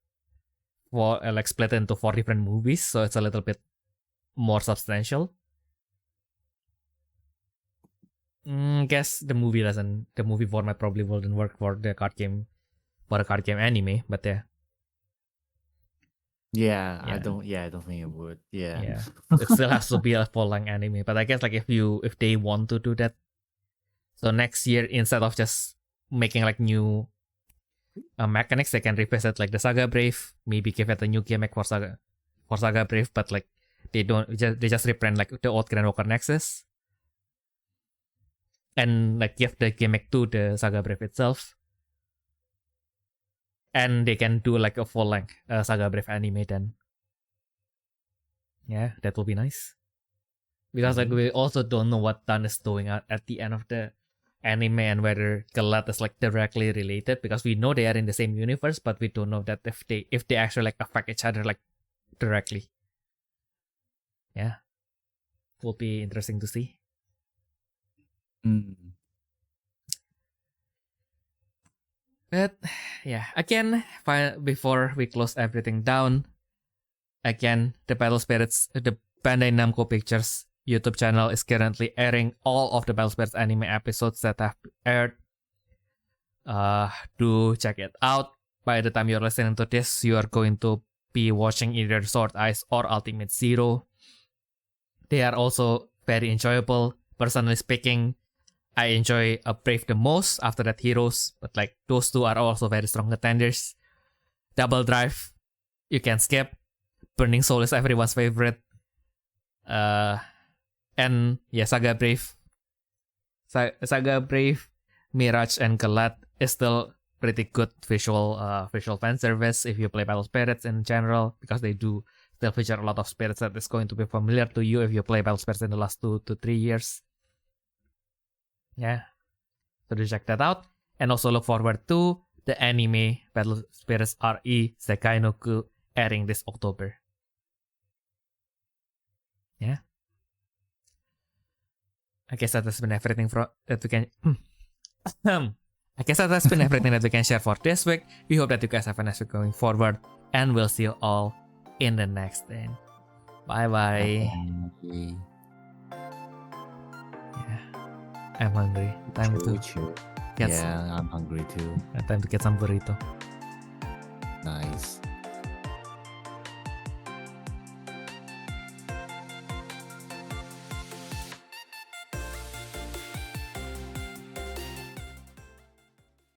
split into 4 different movies, so it's a little bit more substantial. Guess the movie format probably wouldn't work for a card game anime, but I don't think it would. It still has to be a full-length anime. But I guess like if they want to do that, so next year instead of just making like new mechanics, they can revisit like the Saga Brave, maybe give it a new gimmick for Saga Brave, but like they just reprint like the old Grand Walker Nexus, and like give the gimmick to the Saga Brave itself, and they can do like a full-length Saga Brave anime then. Yeah, that will be nice. Because like we also don't know what Dan is doing at the end of the anime, and whether Galat is like directly related, because we know they are in the same universe, but we don't know that if they actually like affect each other like directly. Yeah, will be interesting to see. But yeah, again, before we close everything down, again, the Battle Spirits, the Bandai Namco Pictures YouTube channel is currently airing all of the Battle Spirits anime episodes that have aired. Do check it out. By the time you're listening to this, you are going to be watching either Sword Ice or Ultimate Zero. They are also very enjoyable. Personally speaking, I enjoy Brave the most, after that Heroes, but like those two are also very strong contenders. Double Drive, you can skip. Burning Soul is everyone's favorite. And yeah, Saga Brave, Mirage, and Galat is still pretty good visual fan service if you play Battle Spirits in general, because they do still feature a lot of spirits that is going to be familiar to you if you play Battle Spirits in the last 2 to 3 years. Yeah, so do check that out, and also look forward to the anime Battle Spirits RE Sekai no Ku airing this October. Yeah. I guess that has been everything that we can. I guess that has been everything that we can share for this week. We hope that you guys have a nice week going forward, and we'll see you all in the next one. Bye bye. Yeah, I'm hungry. Time to get. Yeah, I'm hungry too. Time to get some burrito. Nice.